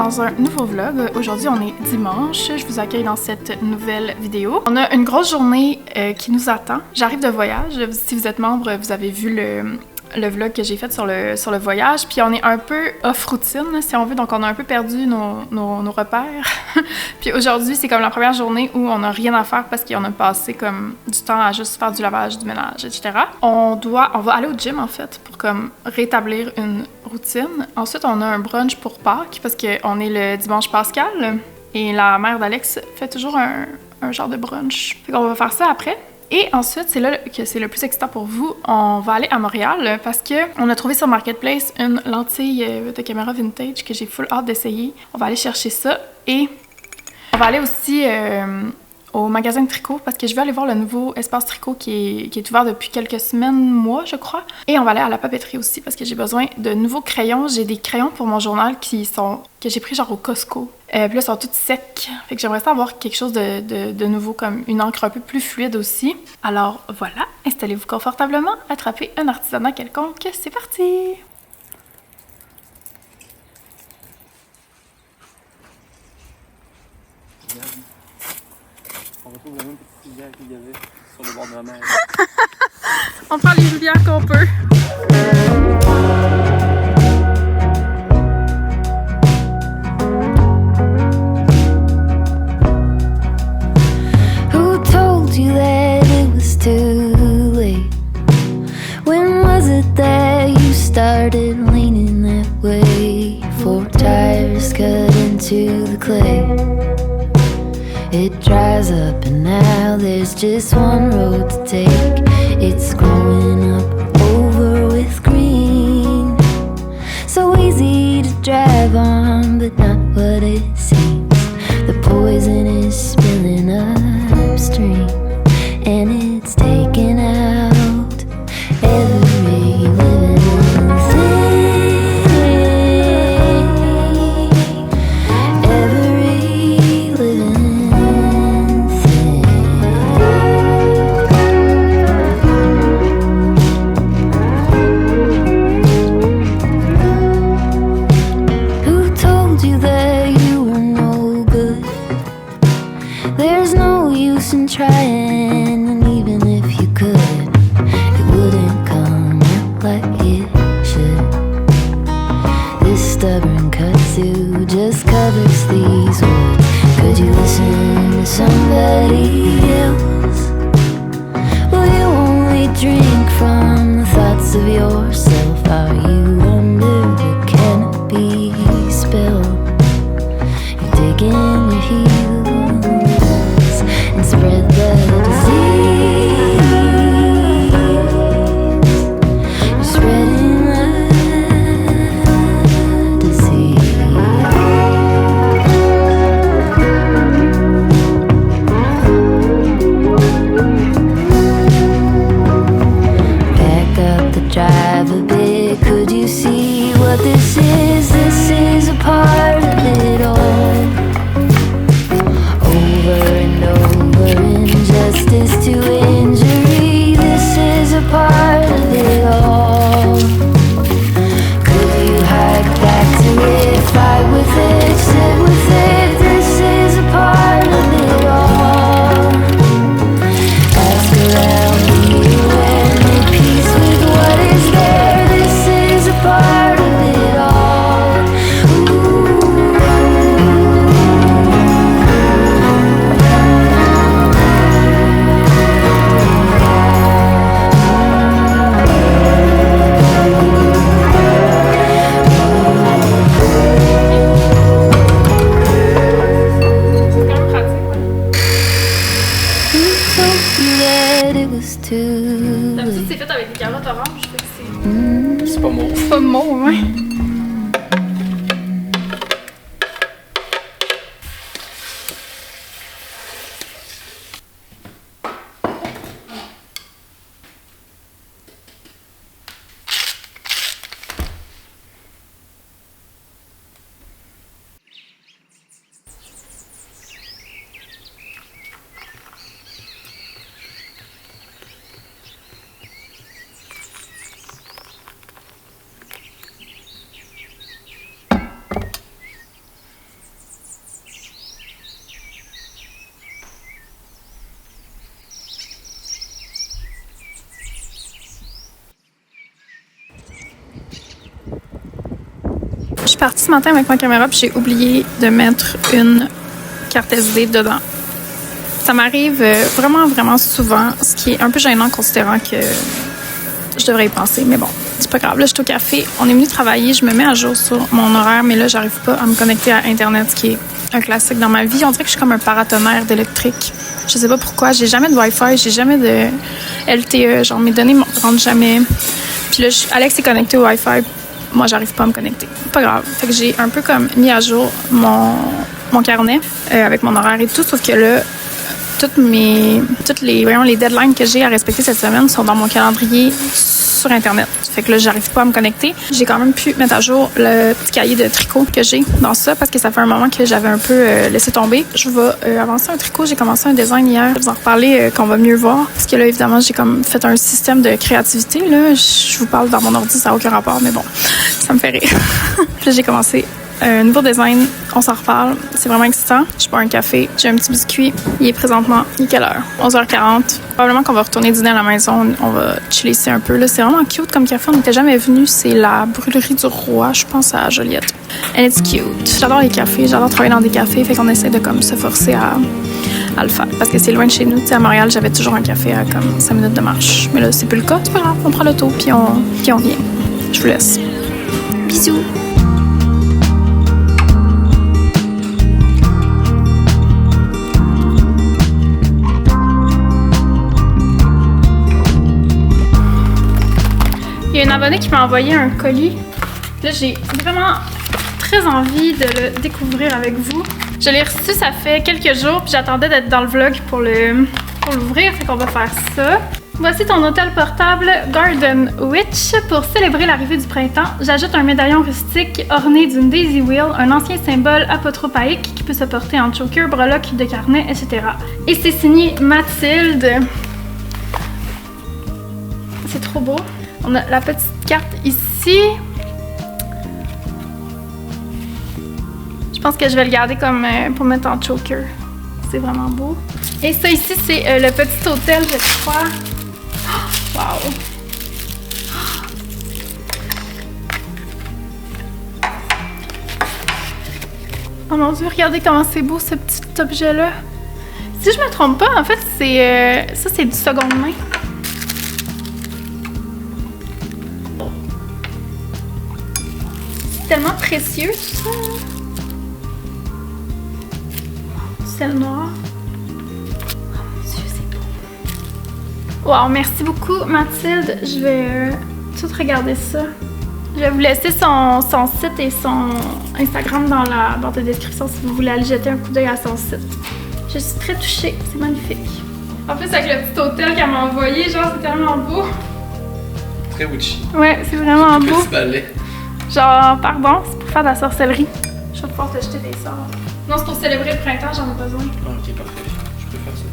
dans un nouveau vlog. Aujourd'hui, on est dimanche. Je vous accueille dans cette nouvelle vidéo. On a une grosse journée qui nous attend. J'arrive de voyage. Si vous êtes membre, vous avez vu le vlog que j'ai fait sur le voyage. Puis on est un peu off-routine, si on veut. Donc on a un peu perdu nos repères. Puis aujourd'hui, c'est comme la première journée où on n'a rien à faire parce qu'on a passé comme du temps à juste faire du lavage, du ménage, etc. On va aller au gym, en fait, pour comme rétablir une routine. Ensuite, on a un brunch pour Pâques parce qu'on est le dimanche pascal. Et la mère d'Alex fait toujours un genre de brunch. Fait qu'on va faire ça après. Et ensuite, c'est là que c'est le plus excitant pour vous. On va aller à Montréal parce qu'on a trouvé sur Marketplace une lentille de caméra vintage que j'ai full hâte d'essayer. On va aller chercher ça et on va aller aussi au magasin de tricot parce que je veux aller voir le nouveau espace tricot qui est ouvert depuis quelques semaines, mois, je crois. Et on va aller à la papeterie aussi parce que j'ai besoin de nouveaux crayons. J'ai des crayons pour mon journal que j'ai pris genre au Costco. Puis là, ils sont toutes secs. Fait que j'aimerais ça avoir quelque chose de nouveau, comme une encre un peu plus fluide aussi. Alors voilà, installez-vous confortablement, attrapez un artisanat quelconque, c'est parti! On retrouve la même petite rivière qu'il y avait sur le bord de la mer. On prend les rivières qu'on peut. Who told you that it was too late? When was it that you started leaning that way? 4 tires cut into the clay. It dries up and now there's just one road to take. It's growing up over with green. So easy to drive on, but not what it seems. The poison is spilling upstream, and it's taking out every living thing. Every living thing. Who told you that you were no good? There's no use in trying, and even if you could, it wouldn't come out like it should. This stubborn kudzu just covers these words. Could you listen to somebody else? Will you only drink from the thoughts of yourself? Are you under the canopy spell? You dig in your heels and spread the disease. You're spreading the disease. Back up the drive a bit. Could you see what this is? This is a part of it all. Over and over, injustice to injury. This is a part of it all. Could you hike back to it, fight with it, sit with it? This is a part of it all. Ask around you and make peace with what is there. This is a part of it all. Ooh. C'est quand même pratique, ouais. Who told you that it was too D'habitude, late? c'est fait avec des carottes oranges, fait que C'est pas mauve. c'est pas mauve, ouais. partie ce matin avec ma caméra puis j'ai oublié de mettre une carte SD dedans. Ça m'arrive vraiment souvent, ce qui est un peu gênant considérant que je devrais y penser. Mais bon, c'est pas grave. Là, je suis au café. On est venu travailler. Je me mets à jour sur mon horaire, mais là, j'arrive pas à me connecter à Internet, ce qui est un classique dans ma vie. On dirait que je suis comme un paratonnerre d'électrique. Je sais pas pourquoi. J'ai jamais de Wi-Fi, j'ai jamais de LTE. Genre, mes données ne rentrent jamais. Puis là, Alex est connecté au Wi-Fi. Moi, j'arrive pas à me connecter. Pas grave. Fait que j'ai un peu comme mis à jour mon carnet avec mon horaire et tout, sauf que là, toutes les deadlines que j'ai à respecter cette semaine sont dans mon calendrier sur Internet. Fait que là, j'arrive pas à me connecter. J'ai quand même pu mettre à jour le petit cahier de tricot que j'ai dans ça parce que ça fait un moment que j'avais un peu laissé tomber. Je vais avancer un tricot. J'ai commencé un design hier. Je vais vous en reparler quand on va mieux voir. Parce que là, évidemment, j'ai comme fait un système de créativité. Là. Je vous parle dans mon ordi, ça n'a aucun rapport, mais bon, ça me fait rire. Puis là, j'ai commencé un nouveau design, on s'en reparle. C'est vraiment excitant. Je bois un café, j'ai un petit biscuit. Il est quelle heure? 11h40. Probablement qu'on va retourner dîner à la maison. On va chiller ici un peu. Là, c'est vraiment cute comme café. On n'était jamais venu. C'est la brûlerie du roi, je pense à Joliette. And it's cute. J'adore les cafés. J'adore travailler dans des cafés. Fait qu'on essaie de comme se forcer à le faire. Parce que c'est loin de chez nous. Tu sais, à Montréal, j'avais toujours un café à comme 5 minutes de marche. Mais là, c'est plus le cas. C'est pas grave. On prend l'auto puis on vient. Je vous laisse. Bisous. Il y a une abonnée qui m'a envoyé un colis. Là, j'ai vraiment très envie de le découvrir avec vous. Je l'ai reçu, ça fait quelques jours, puis j'attendais d'être dans le vlog pour l'ouvrir, fait qu'on va faire ça. Voici ton hôtel portable Garden Witch. Pour célébrer l'arrivée du printemps, j'ajoute un médaillon rustique orné d'une daisy wheel, un ancien symbole apotropaïque qui peut se porter en choker, breloque de carnet, etc. Et c'est signé Mathilde. C'est trop beau. On a la petite carte ici. Je pense que je vais le garder comme pour mettre en choker. C'est vraiment beau. Et ça ici, c'est le petit hôtel, je crois. Oh, wow! Oh mon Dieu, regardez comment c'est beau ce petit objet-là. Si je me trompe pas, en fait, ça c'est du seconde main. C'est tellement précieux, tout ça. Du sel noir. Oh mon Dieu, c'est beau. Wow, merci beaucoup, Mathilde. Je vais tout regarder ça. Je vais vous laisser son site et son Instagram dans la barre de description si vous voulez aller jeter un coup d'œil à son site. Je suis très touchée, c'est magnifique. En plus, avec le petit hôtel qu'elle m'a envoyé, genre, c'est tellement beau. Très witchy. Ouais, c'est vraiment beau. Petit balai. Genre, pardon, c'est pour faire de la sorcellerie. Je vais pouvoir te jeter des sorts. Non, c'est pour célébrer le printemps, j'en ai besoin. Ah, ok, parfait. Je peux faire ça.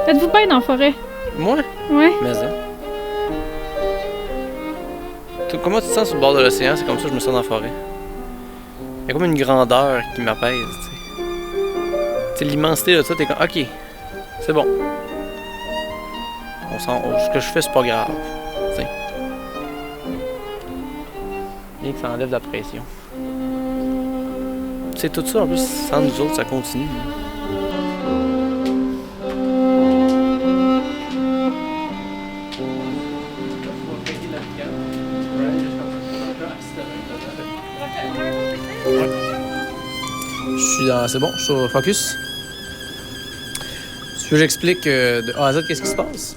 Êtes-vous bien dans la forêt? Moi? Ouais. Mais ça. Comment tu te sens sur le bord de l'océan? C'est comme ça que je me sens dans la forêt. Il y a comme une grandeur qui m'apaise, tu sais. Tu sais, l'immensité de ça, t'es comme, ok, c'est bon. Ce que je fais, c'est pas grave. Tu sais. Bien que ça enlève la pression. C'est tout ça, en plus, sans nous autres, ça continue. Je suis dans... C'est bon, je suis sur focus. Tu veux que j'explique de A à Z qu'est-ce qui se passe?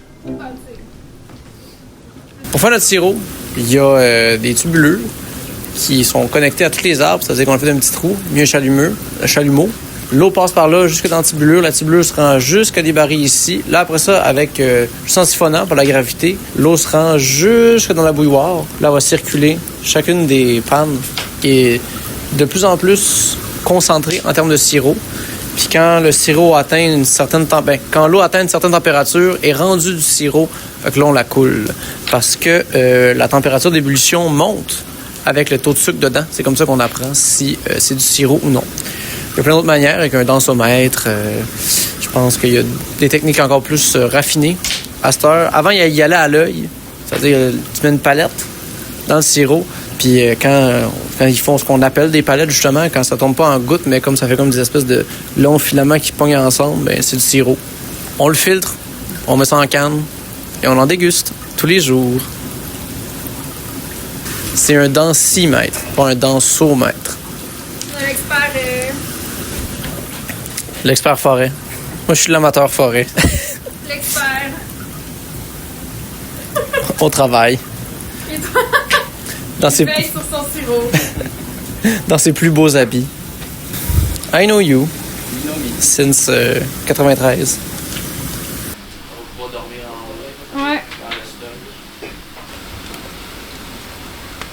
Pour faire notre sirop, il y a des tubuleux qui sont connectés à tous les arbres, c'est-à-dire qu'on a fait un petit trou, mis un chalumeau. L'eau passe par là jusque dans la tubulure. La tubulure se rend jusqu'à des barils ici. Là, après ça, avec juste en siphonnant par la gravité, l'eau se rend jusque dans la bouilloire. Là, elle va circuler. Chacune des pannes est de plus en plus concentrée en termes de sirop. Puis quand le sirop atteint une certaine quand l'eau atteint une certaine température, est rendue du sirop, fait que là, on la coule. Parce que la température d'ébullition monte avec le taux de sucre dedans. C'est comme ça qu'on apprend si c'est du sirop ou non. Il y a plein d'autres manières, avec un densomètre. Je pense qu'il y a des techniques encore plus raffinées à cette heure. Avant, il y allait à l'œil. C'est-à-dire, tu mets une palette dans le sirop, puis quand ils font ce qu'on appelle des palettes, justement, quand ça tombe pas en gouttes, mais comme ça fait comme des espèces de longs filaments qui pognent ensemble, ben c'est du sirop. On le filtre, on met ça en canne, et on en déguste tous les jours. C'est un densimètre, pas un densomètre. L'expert... L'expert forêt. Moi, je suis l'amateur forêt. L'expert. Au travail. Et toi? Dans ses... veille sur son sirop. Dans ses plus beaux habits. I know you. Since 93. On va dormir en haut. Ouais. Dans le stock.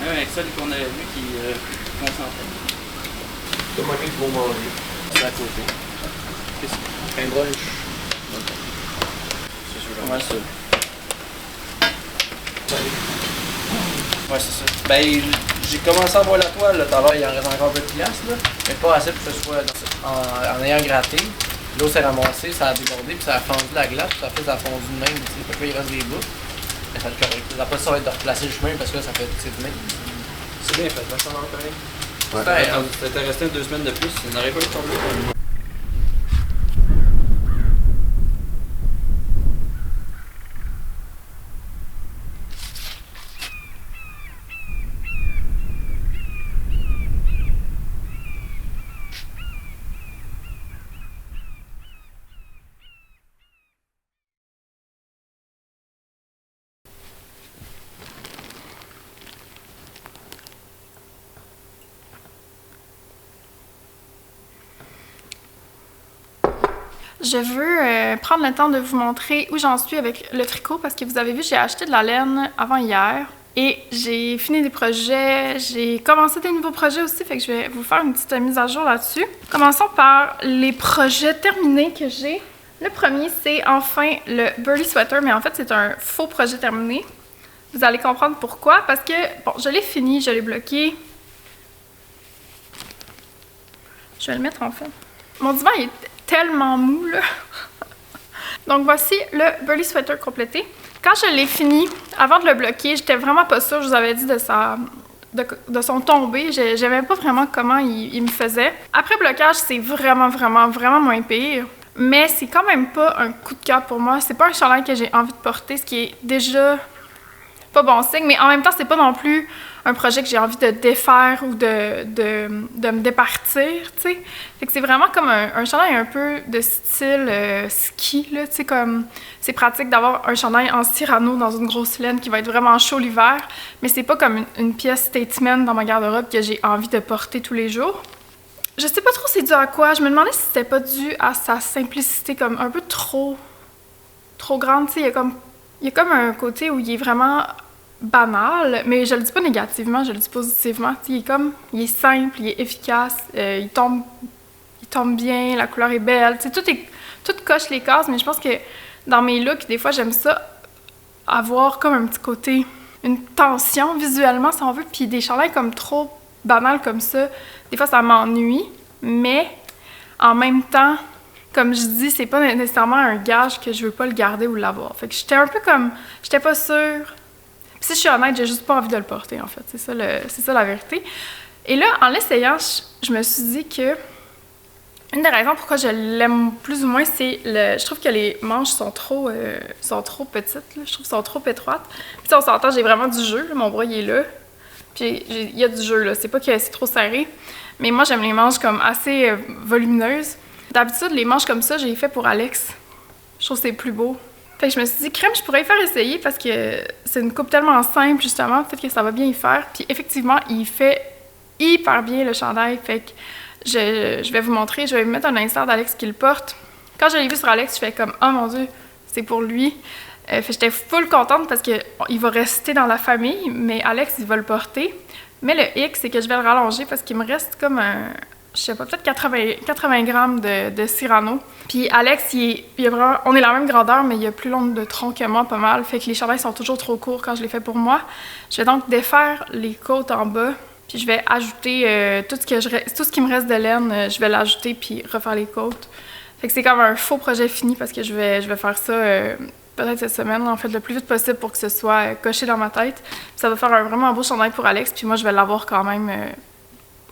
Avec celle qu'on avait vu qui concentrait. C'est moi qui vont manger. C'est à côté. Un brunch. C'est sûr. Ouais, ça. Ouais, c'est ça. Ben, j'ai commencé à voir la toile là, tout à l'heure, il en reste encore un peu de place, là, mais pas assez pour que ce soit en ayant gratté. L'eau s'est ramassée, ça a débordé, puis ça a fendu la glace, puis ça fait ça a fondu de même, tu sais, fait que là, il reste des bouts. Mais ça va être correct. Après, ça va être de replacer le chemin parce que là, ça fait c'est de même. C'est bien fait, ça va correct. Ouais, t'étais resté 2 semaines de plus, il n'aurait pas eu de problème. Je veux prendre le temps de vous montrer où j'en suis avec le tricot parce que vous avez vu, j'ai acheté de la laine avant hier et j'ai fini des projets, j'ai commencé des nouveaux projets aussi, fait que je vais vous faire une petite mise à jour là-dessus. Commençons par les projets terminés que j'ai. Le premier, c'est enfin le Burley Sweater, mais en fait, c'est un faux projet terminé. Vous allez comprendre pourquoi, parce que, bon, je l'ai fini, je l'ai bloqué. Je vais le mettre en fait. Mon divan est tellement mou, là. Donc, voici le Burley Sweater complété. Quand je l'ai fini, avant de le bloquer, j'étais vraiment pas sûre, je vous avais dit de son tombé. J'aimais pas vraiment comment il me faisait. Après blocage, c'est vraiment moins pire. Mais c'est quand même pas un coup de cœur pour moi. C'est pas un chandail que j'ai envie de porter, ce qui est déjà pas bon signe. Mais en même temps, c'est pas non plus un projet que j'ai envie de défaire ou de me départir, tu sais. Fait que c'est vraiment comme un chandail un peu de style ski, là, tu sais, comme... C'est pratique d'avoir un chandail en Cyrano dans une grosse laine qui va être vraiment chaud l'hiver, mais c'est pas comme une pièce statement dans ma garde-robe que j'ai envie de porter tous les jours. Je sais pas trop c'est dû à quoi. Je me demandais si c'était pas dû à sa simplicité, comme un peu trop grande, tu sais. Il y a comme un côté où il est vraiment banal, mais je le dis pas négativement, je le dis positivement. Il est simple, il est efficace, il tombe bien, la couleur est belle. Tout tout coche les cases, mais je pense que dans mes looks, des fois, j'aime ça avoir comme un petit côté, une tension visuellement, si on veut, puis des chandails comme trop banals comme ça, des fois, ça m'ennuie, mais en même temps, comme je dis, c'est pas nécessairement un gage que je veux pas le garder ou l'avoir. Fait que j'étais un peu comme, j'étais pas sûre. Puis si je suis honnête, j'ai juste pas envie de le porter, en fait. C'est ça la vérité. Et là, en l'essayant, je me suis dit que une des raisons pourquoi je l'aime plus ou moins, c'est je trouve que les manches sont trop petites, là. Je trouve qu'elles sont trop étroites. Puis on s'entend, j'ai vraiment du jeu, là. Mon bras, il est là. Puis il y a du jeu, là. C'est pas que c'est trop serré. Mais moi, j'aime les manches comme assez volumineuses. D'habitude, les manches comme ça, j'ai fait pour Alex. Je trouve que c'est plus beau. Fait que je me suis dit, crème, je pourrais y faire essayer parce que c'est une coupe tellement simple, justement. Peut-être que ça va bien y faire. Puis effectivement, il fait hyper bien le chandail. Fait que je vais vous montrer, je vais vous mettre un insert d'Alex qui le porte. Quand je l'ai vu sur Alex, je fais comme « Oh mon Dieu, c'est pour lui ». J'étais full contente parce qu'il va rester dans la famille, mais Alex, il va le porter. Mais le hic, c'est que je vais le rallonger parce qu'il me reste comme je sais pas, peut-être 80 grammes de Cyrano. Puis Alex, on est la même grandeur, mais il a plus long de tronc que moi, pas mal. Fait que les chandails sont toujours trop courts quand je les fais pour moi. Je vais donc défaire les côtes en bas. Puis je vais ajouter tout ce qui me reste de laine, je vais l'ajouter puis refaire les côtes. Fait que c'est comme un faux projet fini parce que je vais faire ça peut-être cette semaine, en fait, le plus vite possible pour que ce soit coché dans ma tête. Puis ça va faire un vraiment beau chandail pour Alex, puis moi je vais l'avoir quand même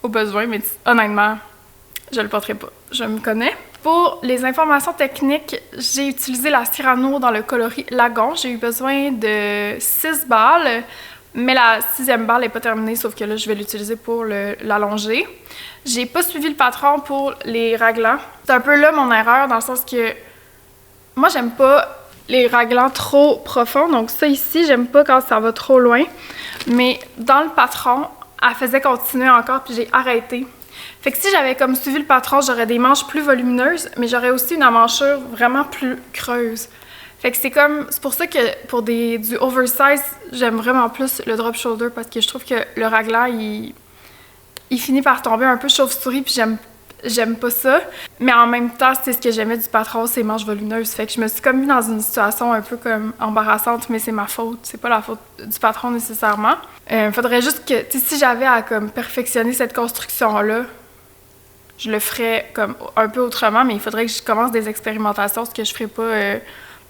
au besoin, mais honnêtement, je le porterai pas. Je me connais. Pour les informations techniques, j'ai utilisé la Cyrano dans le coloris Lagon. J'ai eu besoin de 6 balles. Mais la 6e balle n'est pas terminée, sauf que là, je vais l'utiliser pour l'allonger. J'ai pas suivi le patron pour les raglans. C'est un peu là mon erreur, dans le sens que moi, j'aime pas les raglans trop profonds. Donc ça ici, j'aime pas quand ça va trop loin. Mais dans le patron, elle faisait continuer encore, puis j'ai arrêté. Fait que si j'avais comme suivi le patron, j'aurais des manches plus volumineuses, mais j'aurais aussi une emmanchure vraiment plus creuse. Fait que c'est pour ça que pour du oversize, j'aime vraiment plus le drop shoulder parce que je trouve que le raglan, il finit par tomber un peu chauve-souris puis j'aime pas ça. Mais en même temps, c'est ce que j'aimais du patron, ces manches volumineuses. Fait que je me suis comme mis dans une situation un peu comme embarrassante, mais c'est ma faute. C'est pas la faute du patron nécessairement. Faudrait juste que, tu sais, si j'avais à comme perfectionner cette construction-là, je le ferais comme un peu autrement, mais il faudrait que je commence des expérimentations, ce que je ferais pas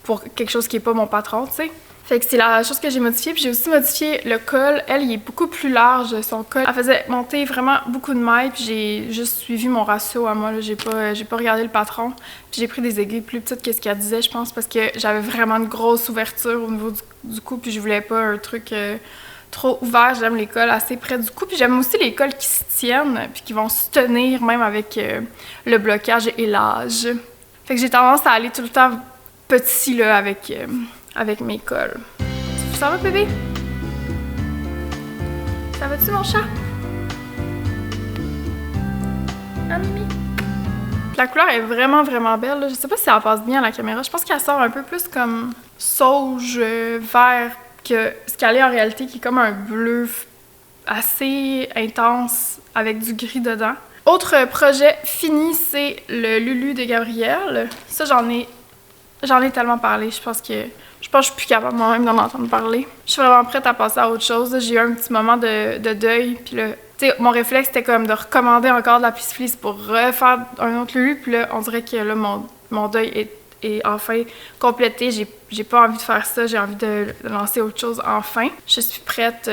pour quelque chose qui n'est pas mon patron, tu sais. Fait que c'est la chose que j'ai modifiée. Puis j'ai aussi modifié le col. Elle, il est beaucoup plus large, son col. Elle faisait monter vraiment beaucoup de mailles, puis j'ai juste suivi mon ratio à moi, là. J'ai pas regardé le patron. Puis j'ai pris des aiguilles plus petites que ce qu'elle disait, je pense, parce que j'avais vraiment une grosse ouverture au niveau du cou, puis je voulais pas un truc trop ouvert. J'aime les cols assez près du cou. Puis j'aime aussi les cols qui se tiennent, puis qui vont se tenir même avec le blocage et l'âge. Fait que j'ai tendance à aller tout le temps petit, là, avec mes cols. Ça va, bébé? Ça va-tu, mon chat? Ah, Mimi? La couleur est vraiment, vraiment belle, là. Je sais pas si elle passe bien à la caméra. Je pense qu'elle sort un peu plus comme sauge, vert, que ce qu'elle est en réalité, qui est comme un bleu assez intense avec du gris dedans. Autre projet fini, c'est le Lulu de Gabrielle. Ça, j'en ai tellement parlé, je pense que je suis plus capable moi-même d'en entendre parler. Je suis vraiment prête à passer à autre chose. J'ai eu un petit moment de deuil, puis là, tu sais, mon réflexe c'était comme de recommander encore de la Peace Fleece pour refaire un autre Lulu, puis là, on dirait que là, mon deuil est enfin complété. J'ai pas envie de faire ça, j'ai envie de lancer autre chose enfin. Je suis prête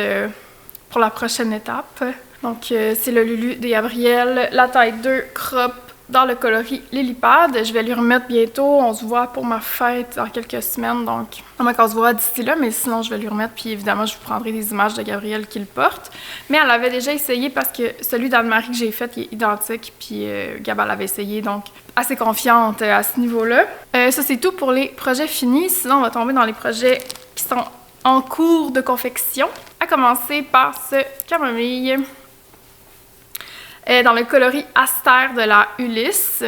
pour la prochaine étape. Donc, c'est le Lulu de Gabrielle, la taille 2 crop, dans le coloris Lilipad. Je vais lui remettre bientôt. On se voit pour ma fête dans quelques semaines, donc à moins qu'on se voit d'ici là, mais sinon je vais lui remettre. Puis évidemment, je vous prendrai des images de Gabrielle qui le porte. Mais elle avait déjà essayé parce que celui d'Anne-Marie que j'ai fait, il est identique. Puis Gab, elle avait essayé, donc assez confiante à ce niveau-là. Ça, c'est tout pour les projets finis. Sinon, on va tomber dans les projets qui sont en cours de confection. À commencer par ce camomille. Dans le coloris Aster de la Ulysse.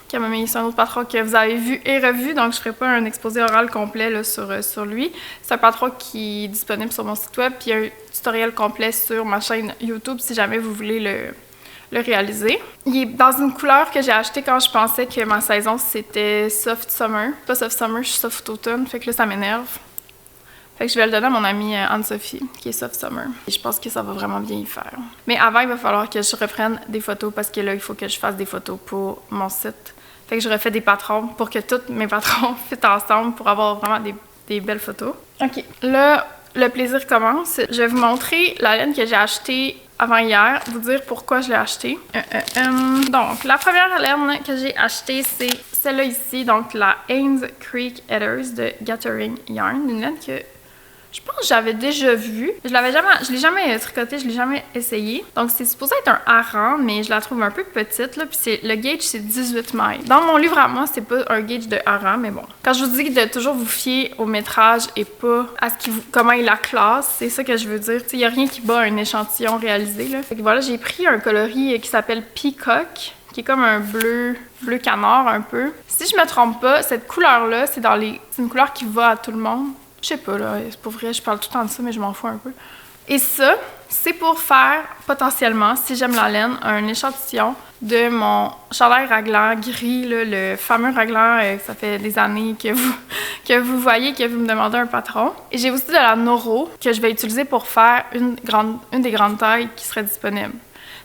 Camomille, c'est un autre patron que vous avez vu et revu, donc je ne ferai pas un exposé oral complet là, sur lui. C'est un patron qui est disponible sur mon site web, puis il y a un tutoriel complet sur ma chaîne YouTube si jamais vous voulez le réaliser. Il est dans une couleur que j'ai achetée quand je pensais que ma saison c'était soft summer. Pas soft summer, je suis soft automne, fait que là ça m'énerve. Fait que je vais le donner à mon amie Anne-Sophie, qui est soft summer. Et je pense que ça va vraiment bien y faire. Mais avant, il va falloir que je reprenne des photos parce que là, il faut que je fasse des photos pour mon site. Fait que je refais des patrons pour que tous mes patrons fitent ensemble pour avoir vraiment des belles photos. OK. Là, le plaisir commence. Je vais vous montrer la laine que j'ai achetée avant hier, vous dire pourquoi je l'ai achetée. Donc, la première laine que j'ai achetée, c'est celle-là ici, donc la Haynes Creek Headers de Gathering Yarn. Une laine que je pense que j'avais déjà vue. Je l'ai jamais tricotée, je l'ai jamais essayé. Donc, c'est supposé être un hareng, mais je la trouve un peu petite, là. Puis le gauge, c'est 18 mailles. Dans mon livre à moi, c'est pas un gauge de hareng, mais bon. Quand je vous dis de toujours vous fier au métrage et pas à comment il la classe, c'est ça que je veux dire. Il n'y a rien qui bat un échantillon réalisé, là. Fait que voilà, j'ai pris un coloris qui s'appelle Peacock, qui est comme un bleu canard un peu. Si je me trompe pas, cette couleur-là, c'est une couleur qui va à tout le monde. Je sais pas, là, c'est pour vrai, je parle tout le temps de ça, mais je m'en fous un peu. Et ça, c'est pour faire, potentiellement, si j'aime la laine, un échantillon de mon chandail raglan gris, là, le fameux raglan, ça fait des années que vous voyez, que vous me demandez un patron. Et j'ai aussi de la Noro, que je vais utiliser pour faire une des grandes tailles qui serait disponible.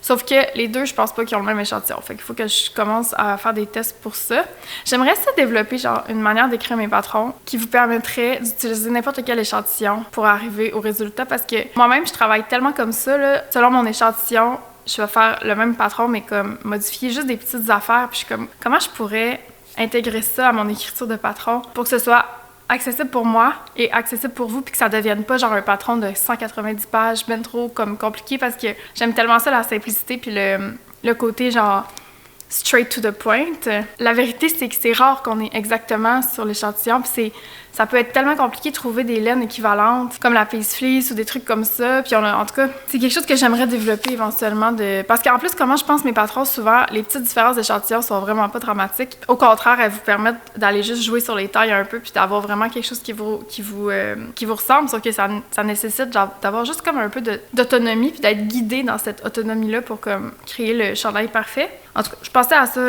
Sauf que les deux, je pense pas qu'ils ont le même échantillon. Fait qu'il faut que je commence à faire des tests pour ça. J'aimerais ça développer genre une manière d'écrire mes patrons qui vous permettrait d'utiliser n'importe quel échantillon pour arriver au résultat. Parce que moi-même, je travaille tellement comme ça, là. Selon mon échantillon, je vais faire le même patron, mais comme modifier juste des petites affaires. Puis je suis comme, comment je pourrais intégrer ça à mon écriture de patron pour que ce soit accessible pour moi et accessible pour vous, puis que ça devienne pas genre un patron de 190 pages, ben trop comme compliqué, parce que j'aime tellement ça, la simplicité, puis le côté genre straight to the point. La vérité, c'est que c'est rare qu'on ait exactement sur l'échantillon, puis ça peut être tellement compliqué de trouver des laines équivalentes, comme la Pace Fleece ou des trucs comme ça. Puis en tout cas, c'est quelque chose que j'aimerais développer éventuellement. Parce qu'en plus, comment je pense mes patrons, souvent, les petites différences d'échantillons sont vraiment pas dramatiques. Au contraire, elles vous permettent d'aller juste jouer sur les tailles un peu, puis d'avoir vraiment quelque chose qui vous ressemble, sauf que ça nécessite genre, d'avoir juste comme un peu d'autonomie, puis d'être guidé dans cette autonomie-là pour comme créer le chandail parfait. En tout cas, je pensais à ça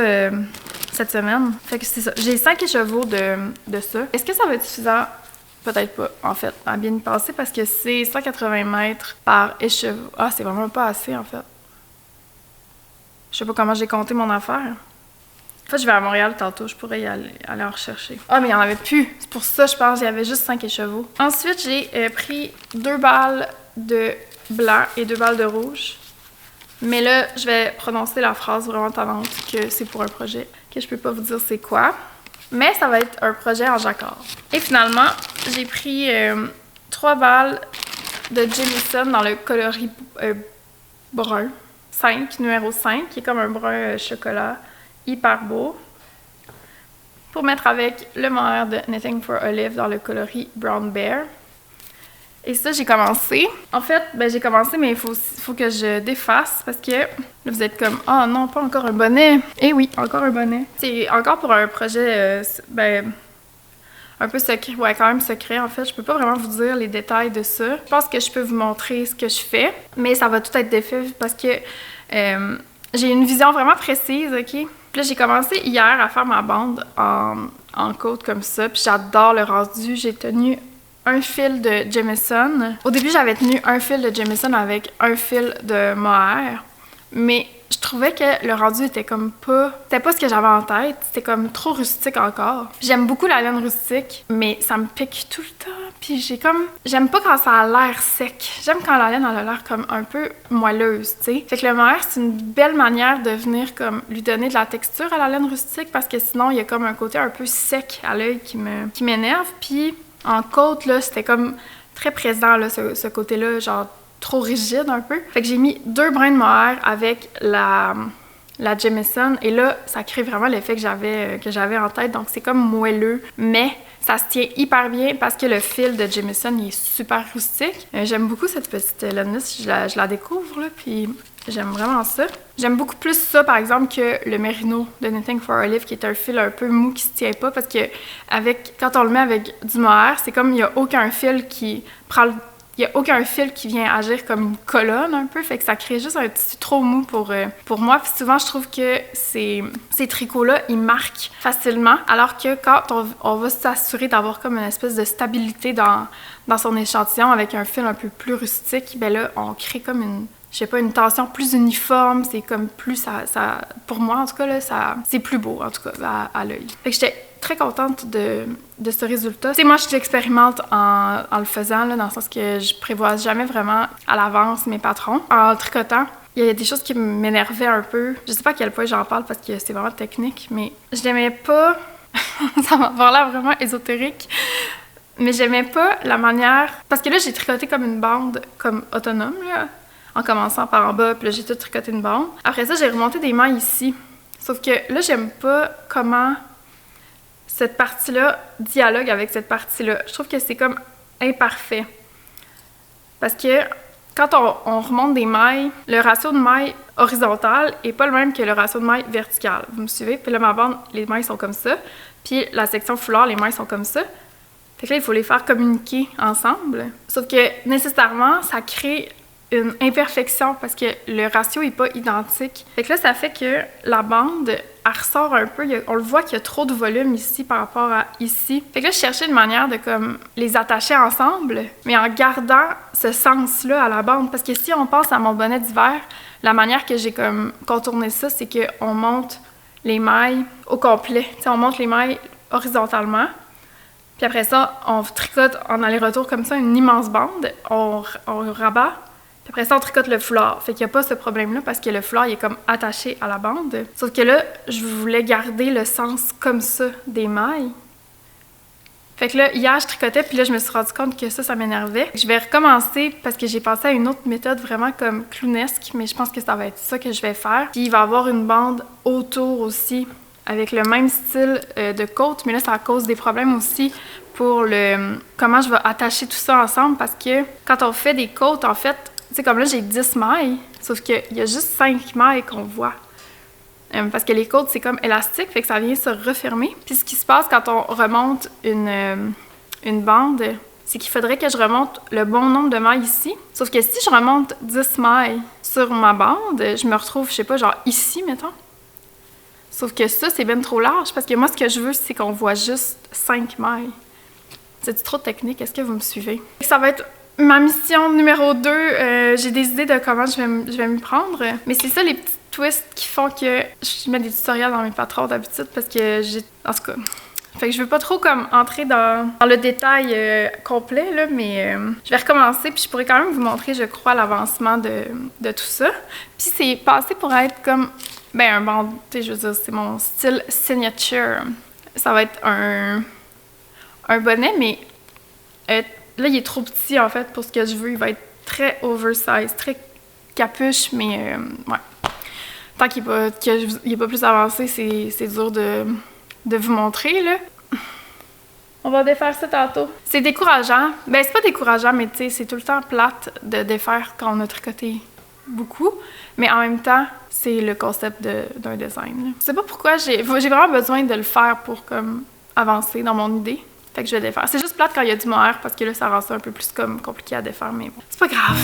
cette semaine. Fait que c'est ça. J'ai 5 écheveaux de ça. Est-ce que ça va être suffisant? Peut-être pas, en fait, à bien y penser, parce que c'est 180 mètres par écheveau. Ah, c'est vraiment pas assez, en fait. Je sais pas comment j'ai compté mon affaire. En fait, je vais à Montréal tantôt, je pourrais y aller en rechercher. Ah, mais il y en avait plus. C'est pour ça, je pense, il y avait juste 5 écheveaux. Ensuite, j'ai pris 2 balles de blanc et 2 balles de rouge. Mais là, je vais prononcer la phrase vraiment tannante que c'est pour un projet, que je peux pas vous dire c'est quoi. Mais ça va être un projet en jacquard. Et finalement, j'ai pris 3 balles de Jamieson dans le coloris brun. 5, numéro 5, qui est comme un brun chocolat hyper beau. Pour mettre avec le mohair de Knitting for Olive dans le coloris Brown Bear. Et ça, j'ai commencé. En fait, j'ai commencé, mais il faut que je défasse parce que là, vous êtes comme « Ah oh non, pas encore un bonnet! » Eh oui, encore un bonnet. C'est encore pour un projet, un peu secret. Ouais, quand même secret, en fait. Je peux pas vraiment vous dire les détails de ça. Je pense que je peux vous montrer ce que je fais, mais ça va tout être défait parce que j'ai une vision vraiment précise, OK? Puis là, j'ai commencé hier à faire ma bande en côte comme ça, puis j'adore le rendu. J'ai tenu un fil de Jamieson. Au début, j'avais tenu un fil de Jamieson avec un fil de mohair, mais je trouvais que le rendu était comme pas... C'était pas ce que j'avais en tête, c'était comme trop rustique encore. J'aime beaucoup la laine rustique, mais ça me pique tout le temps, puis j'aime pas quand ça a l'air sec. J'aime quand la laine elle a l'air comme un peu moelleuse, tu sais. Fait que le mohair, c'est une belle manière de venir comme lui donner de la texture à la laine rustique, parce que sinon, il y a comme un côté un peu sec à l'œil qui m'énerve, puis... En côte, là, c'était comme très présent, là, ce côté-là, genre trop rigide un peu. Fait que j'ai mis 2 brins de mohair avec la Jamieson. Et là, ça crée vraiment l'effet que j'avais en tête. Donc, c'est comme moelleux, mais ça se tient hyper bien parce que le fil de Jamieson, il est super rustique. J'aime beaucoup cette petite laine-là. Je la découvre, là, puis... J'aime vraiment ça. J'aime beaucoup plus ça, par exemple, que le Merino de Knitting for Olive, qui est un fil un peu mou qui se tient pas, parce que quand on le met avec du mohair, c'est comme il n'y a aucun fil qui prend il y a aucun fil qui vient agir comme une colonne un peu, fait que ça crée juste un tissu trop mou pour moi. Puis souvent, je trouve que ces tricots-là, ils marquent facilement, alors que quand on va s'assurer d'avoir comme une espèce de stabilité dans son échantillon avec un fil un peu plus rustique, ben là, on crée comme une tension plus uniforme, c'est comme plus ça pour moi en tout cas là, c'est plus beau en tout cas à l'œil. Fait que j'étais très contente de ce résultat. Tu sais, moi je l'expérimente en le faisant là, dans le sens que je prévois jamais vraiment à l'avance mes patrons. En tricotant, il y a des choses qui m'énervaient un peu. Je sais pas à quel point j'en parle parce que c'est vraiment technique, mais je n'aimais pas ça va avoir l'air vraiment ésotérique. Mais j'aimais pas la manière parce que là j'ai tricoté comme une bande comme autonome là. En commençant par en bas, puis là, j'ai tout tricoté une bande. Après ça, j'ai remonté des mailles ici. Sauf que là, j'aime pas comment cette partie-là dialogue avec cette partie-là. Je trouve que c'est comme imparfait. Parce que quand on remonte des mailles, le ratio de mailles horizontales est pas le même que le ratio de mailles verticales. Vous me suivez? Puis là, ma bande, les mailles sont comme ça. Puis la section foulard, les mailles sont comme ça. Fait que là, il faut les faire communiquer ensemble. Sauf que nécessairement, ça crée une imperfection parce que le ratio est pas identique. Fait que là, ça fait que la bande, elle ressort un peu. On le voit qu'il y a trop de volume ici par rapport à ici. Fait que là, je cherchais une manière de comme les attacher ensemble, mais en gardant ce sens-là à la bande. Parce que si on passe à mon bonnet d'hiver, la manière que j'ai comme contourné ça, c'est qu'on monte les mailles au complet. T'sais, on monte les mailles horizontalement. Puis après ça, on tricote en aller-retour comme ça une immense bande. On rabat. Puis après ça, on tricote le foulard. Fait qu'il n'y a pas ce problème-là parce que le foulard, il est comme attaché à la bande. Sauf que là, je voulais garder le sens comme ça des mailles. Fait que là, hier, je tricotais, puis là, je me suis rendu compte que ça m'énervait. Je vais recommencer parce que j'ai pensé à une autre méthode vraiment comme clownesque, mais je pense que ça va être ça que je vais faire. Puis il va y avoir une bande autour aussi, avec le même style de côte, mais là, ça cause des problèmes aussi pour comment je vais attacher tout ça ensemble parce que quand on fait des côtes, en fait, tu sais, comme là, j'ai 10 mailles, sauf qu'il y a juste 5 mailles qu'on voit. Parce que les côtes, c'est comme élastique, fait que ça vient se refermer. Puis ce qui se passe quand on remonte une bande, c'est qu'il faudrait que je remonte le bon nombre de mailles ici. Sauf que si je remonte 10 mailles sur ma bande, je me retrouve, je sais pas, genre ici, mettons. Sauf que ça, c'est bien trop large, parce que moi, ce que je veux, c'est qu'on voit juste 5 mailles. C'est trop technique, est-ce que vous me suivez? Ça va être ma mission numéro 2, j'ai des idées de comment je vais m'y prendre, mais c'est ça les petits twists qui font que je mets des tutoriels dans mes patrons d'habitude parce que en tout cas, fait que je veux pas trop comme entrer dans le détail complet là, mais je vais recommencer puis je pourrais quand même vous montrer, je crois, l'avancement de tout ça. Puis c'est passé pour être comme un bandeau, je veux dire, c'est mon style signature. Ça va être un bonnet, mais là, il est trop petit, en fait, pour ce que je veux. Il va être très oversize, très capuche, mais ouais. Tant qu'il n'est pas plus avancé, c'est dur de vous montrer, là. On va défaire ça tantôt. C'est décourageant. Ben, c'est pas décourageant, mais tu sais, c'est tout le temps plate de défaire quand on a tricoté beaucoup. Mais en même temps, c'est le concept d'un design, là. Je sais pas pourquoi j'ai vraiment besoin de le faire pour, comme, avancer dans mon idée. Fait que je vais défaire. C'est juste plate quand il y a du mohair parce que là, ça rend ça un peu plus comme compliqué à défaire, mais bon, c'est pas grave.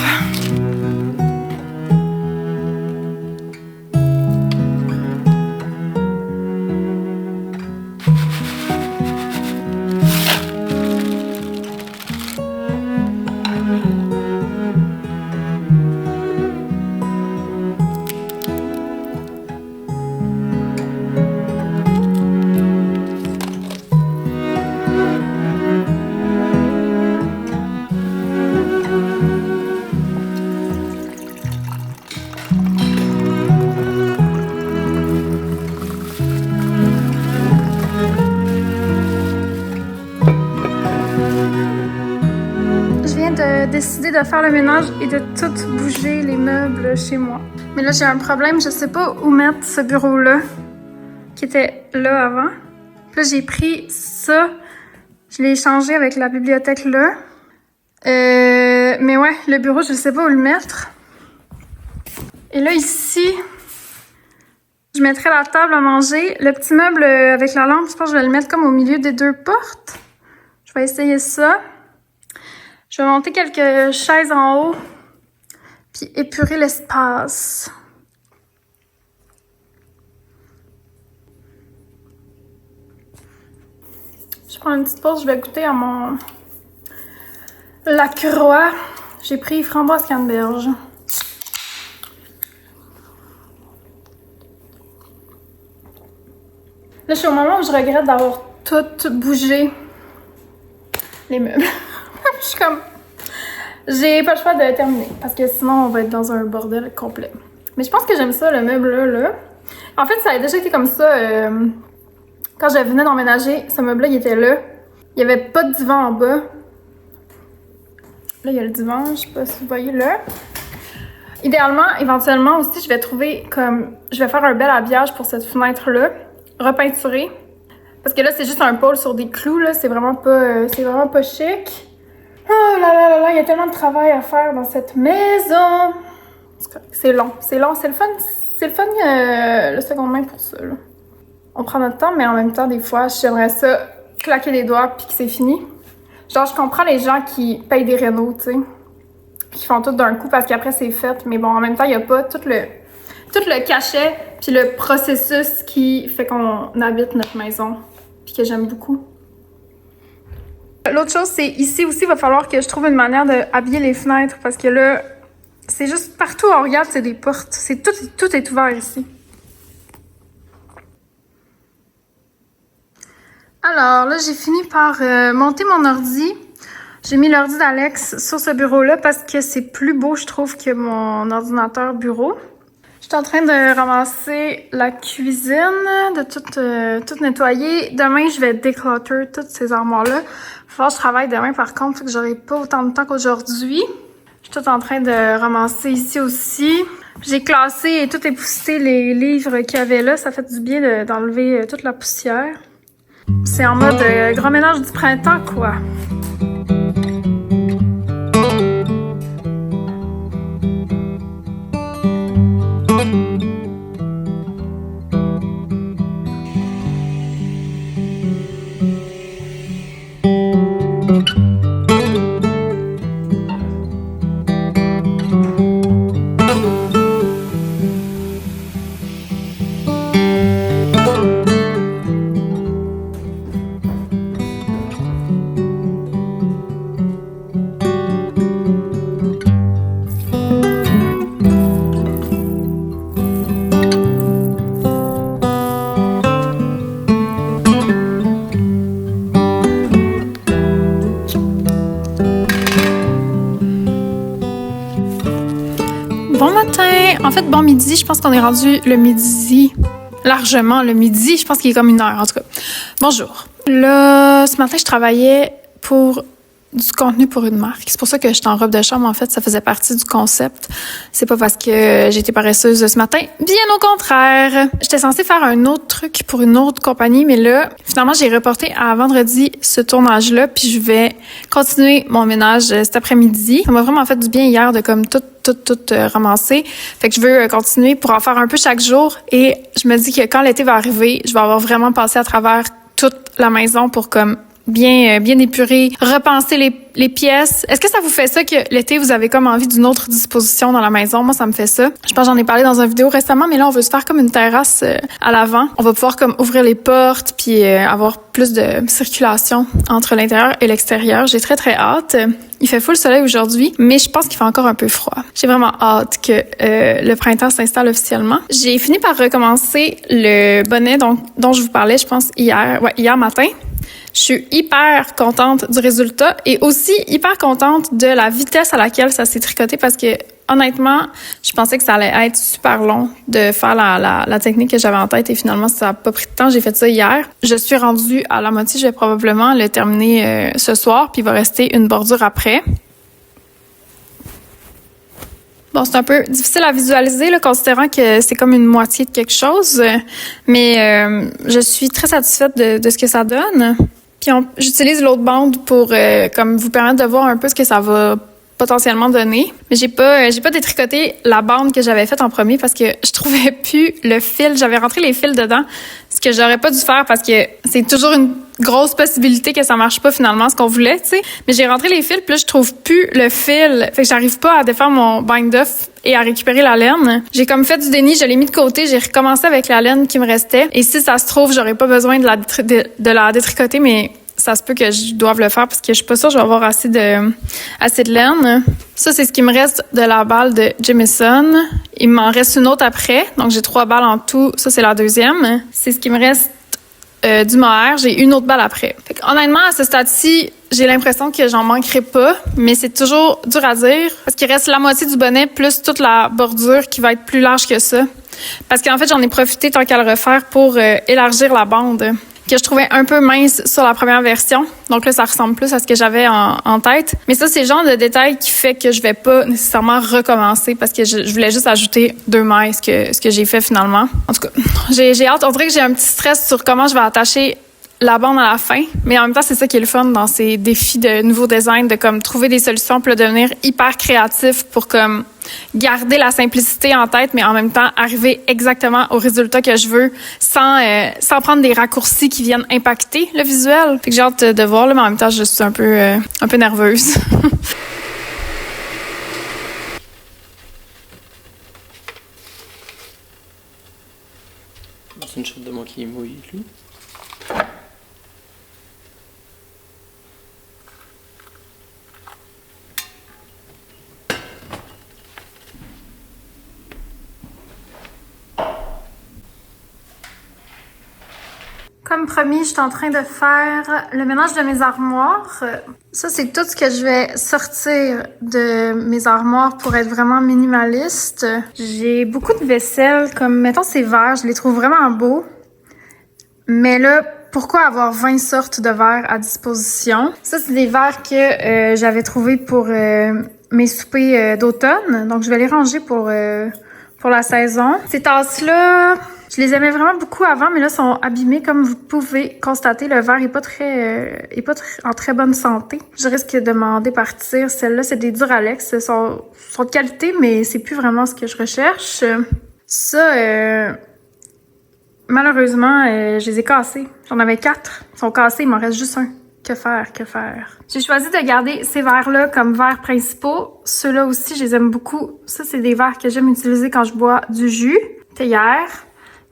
Décidé de faire le ménage et de tout bouger les meubles chez moi. Mais là, j'ai un problème, je sais pas où mettre ce bureau-là, qui était là avant. Puis là, j'ai pris ça, je l'ai échangé avec la bibliothèque là. Mais ouais, le bureau, je sais pas où le mettre. Et là, ici, je mettrais la table à manger. Le petit meuble avec la lampe, je pense que je vais le mettre comme au milieu des deux portes. Je vais essayer ça. Je vais monter quelques chaises en haut, puis épurer l'espace. Je prends une petite pause, je vais goûter à mon Lacroix. J'ai pris framboise canneberge. Là, je suis au moment où je regrette d'avoir tout bougé les meubles. Je suis comme... J'ai pas le choix de terminer, parce que sinon, on va être dans un bordel complet. Mais je pense que j'aime ça, le meuble-là. Là. En fait, ça a déjà été comme ça... Quand je venais d'emménager, ce meuble-là, il était là. Il n'y avait pas de divan en bas. Là, il y a le divan, je sais pas si vous voyez là. Idéalement, éventuellement aussi, je vais trouver comme... Je vais faire un bel habillage pour cette fenêtre-là. Repeinturer. Parce que là, c'est juste un pôle sur des clous, là. C'est vraiment pas chic. Oh là là là là, il y a tellement de travail à faire dans cette maison. C'est long, c'est le fun. C'est le fun, le seconde main pour ça, là. On prend notre temps, mais en même temps, des fois, j'aimerais ça claquer des doigts puis que c'est fini. Genre, je comprends les gens qui payent des rénaux, tu sais, puis qui font tout d'un coup parce qu'après, c'est fait. Mais bon, en même temps, il n'y a pas tout le cachet puis le processus qui fait qu'on habite notre maison puis que j'aime beaucoup. L'autre chose, c'est ici aussi, il va falloir que je trouve une manière d'habiller les fenêtres parce que là, c'est juste partout où on regarde, c'est des portes. Tout est ouvert ici. Alors là, j'ai fini par monter mon ordi. J'ai mis l'ordi d'Alex sur ce bureau-là parce que c'est plus beau, je trouve, que mon ordinateur bureau. Je suis en train de ramasser la cuisine, de tout nettoyer. Demain, je vais déclutter toutes ces armoires-là. Faut que je travaille demain, par contre, fait que j'aurai pas autant de temps qu'aujourd'hui. Je suis tout en train de ramasser ici aussi. J'ai classé et tout époussé les livres qu'il y avait là. Ça fait du bien d'enlever toute la poussière. C'est en mode grand ménage du printemps, quoi. Bon matin! En fait, bon midi, je pense qu'on est rendu le midi, largement le midi, je pense qu'il est comme 1h en tout cas. Bonjour! Là, ce matin, je travaillais pour du contenu pour une marque. C'est pour ça que je suis en robe de chambre, en fait, ça faisait partie du concept. C'est pas parce que j'étais paresseuse ce matin, bien au contraire! J'étais censée faire un autre truc pour une autre compagnie, mais là, finalement, j'ai reporté à vendredi ce tournage-là, puis je vais continuer mon ménage cet après-midi. Ça m'a vraiment fait du bien hier de comme tout ramasser. Fait que je veux continuer pour en faire un peu chaque jour, et je me dis que quand l'été va arriver, je vais avoir vraiment passé à travers toute la maison pour comme bien épurer, repenser les pièces. Est-ce que ça vous fait ça que l'été, vous avez comme envie d'une autre disposition dans la maison? Moi, ça me fait ça. Je pense que j'en ai parlé dans une vidéo récemment, mais là, on veut se faire comme une terrasse à l'avant. On va pouvoir comme ouvrir les portes puis avoir plus de circulation entre l'intérieur et l'extérieur. J'ai très, très hâte. Il fait full soleil aujourd'hui, mais je pense qu'il fait encore un peu froid. J'ai vraiment hâte que le printemps s'installe officiellement. J'ai fini par recommencer le bonnet dont je vous parlais, je pense, hier matin. Je suis hyper contente du résultat et aussi hyper contente de la vitesse à laquelle ça s'est tricoté parce que, honnêtement, je pensais que ça allait être super long de faire la technique que j'avais en tête et finalement, ça n'a pas pris de temps. J'ai fait ça hier. Je suis rendue à la moitié. Je vais probablement le terminer ce soir puis il va rester une bordure après. Bon, c'est un peu difficile à visualiser, là, considérant que c'est comme une moitié de quelque chose, mais je suis très satisfaite de ce que ça donne. Puis j'utilise l'autre bande pour comme vous permettre de voir un peu ce que ça va potentiellement donner. Mais j'ai pas détricoté la bande que j'avais faite en premier parce que je trouvais plus le fil. J'avais rentré les fils dedans, ce que j'aurais pas dû faire parce que c'est toujours une grosse possibilité que ça marche pas finalement, ce qu'on voulait, tu sais. Mais j'ai rentré les fils, puis là, je trouve plus le fil. Fait que j'arrive pas à défaire mon bind-off et à récupérer la laine. J'ai comme fait du déni, je l'ai mis de côté, j'ai recommencé avec la laine qui me restait. Et si ça se trouve, j'aurais pas besoin de la détricoter, mais ça se peut que je doive le faire parce que je suis pas sûre que je vais avoir assez de laine. Ça, c'est ce qui me reste de la balle de Jameson. Il m'en reste une autre après. Donc, j'ai 3 balles en tout. Ça, c'est la deuxième. C'est ce qui me reste du mohair. J'ai une autre balle après. Fait que, honnêtement, à ce stade-ci, j'ai l'impression que j'en manquerai pas, mais c'est toujours dur à dire parce qu'il reste la moitié du bonnet plus toute la bordure qui va être plus large que ça. Parce qu'en fait, j'en ai profité tant qu'à le refaire pour élargir la bande que je trouvais un peu mince sur la première version. Donc là, ça ressemble plus à ce que j'avais en tête. Mais ça, c'est le genre de détail qui fait que je vais pas nécessairement recommencer parce que je voulais juste ajouter 2 mailles, ce que j'ai fait finalement. En tout cas, j'ai hâte. On dirait que j'ai un petit stress sur comment je vais attacher la bande à la fin, mais en même temps, c'est ça qui est le fun dans ces défis de nouveaux designs, de comme trouver des solutions pour devenir hyper créatif pour comme garder la simplicité en tête, mais en même temps arriver exactement au résultat que je veux sans prendre des raccourcis qui viennent impacter le visuel. Fait que j'ai hâte de voir, là, mais en même temps, je suis un peu nerveuse. C'est une shot de moi qui est mouillée, lui. Comme promis, je suis en train de faire le ménage de mes armoires. Ça, c'est tout ce que je vais sortir de mes armoires pour être vraiment minimaliste. J'ai beaucoup de vaisselle, comme, mettons, ces verres, je les trouve vraiment beaux. Mais là, pourquoi avoir 20 sortes de verres à disposition? Ça, c'est des verres que j'avais trouvés pour mes soupers d'automne. Donc, je vais les ranger pour la saison. Ces tasses-là, je les aimais vraiment beaucoup avant, mais là, sont abîmées. Comme vous pouvez constater, le verre est pas en très bonne santé. Je risque de m'en départir. Celles-là, c'est des Duralex. Elles sont de qualité, mais c'est plus vraiment ce que je recherche. Ça, malheureusement, je les ai cassés. J'en avais 4. Ils sont cassés, il m'en reste juste un. Que faire? J'ai choisi de garder ces verres-là comme verres principaux. Ceux-là aussi, je les aime beaucoup. Ça, c'est des verres que j'aime utiliser quand je bois du jus, théière.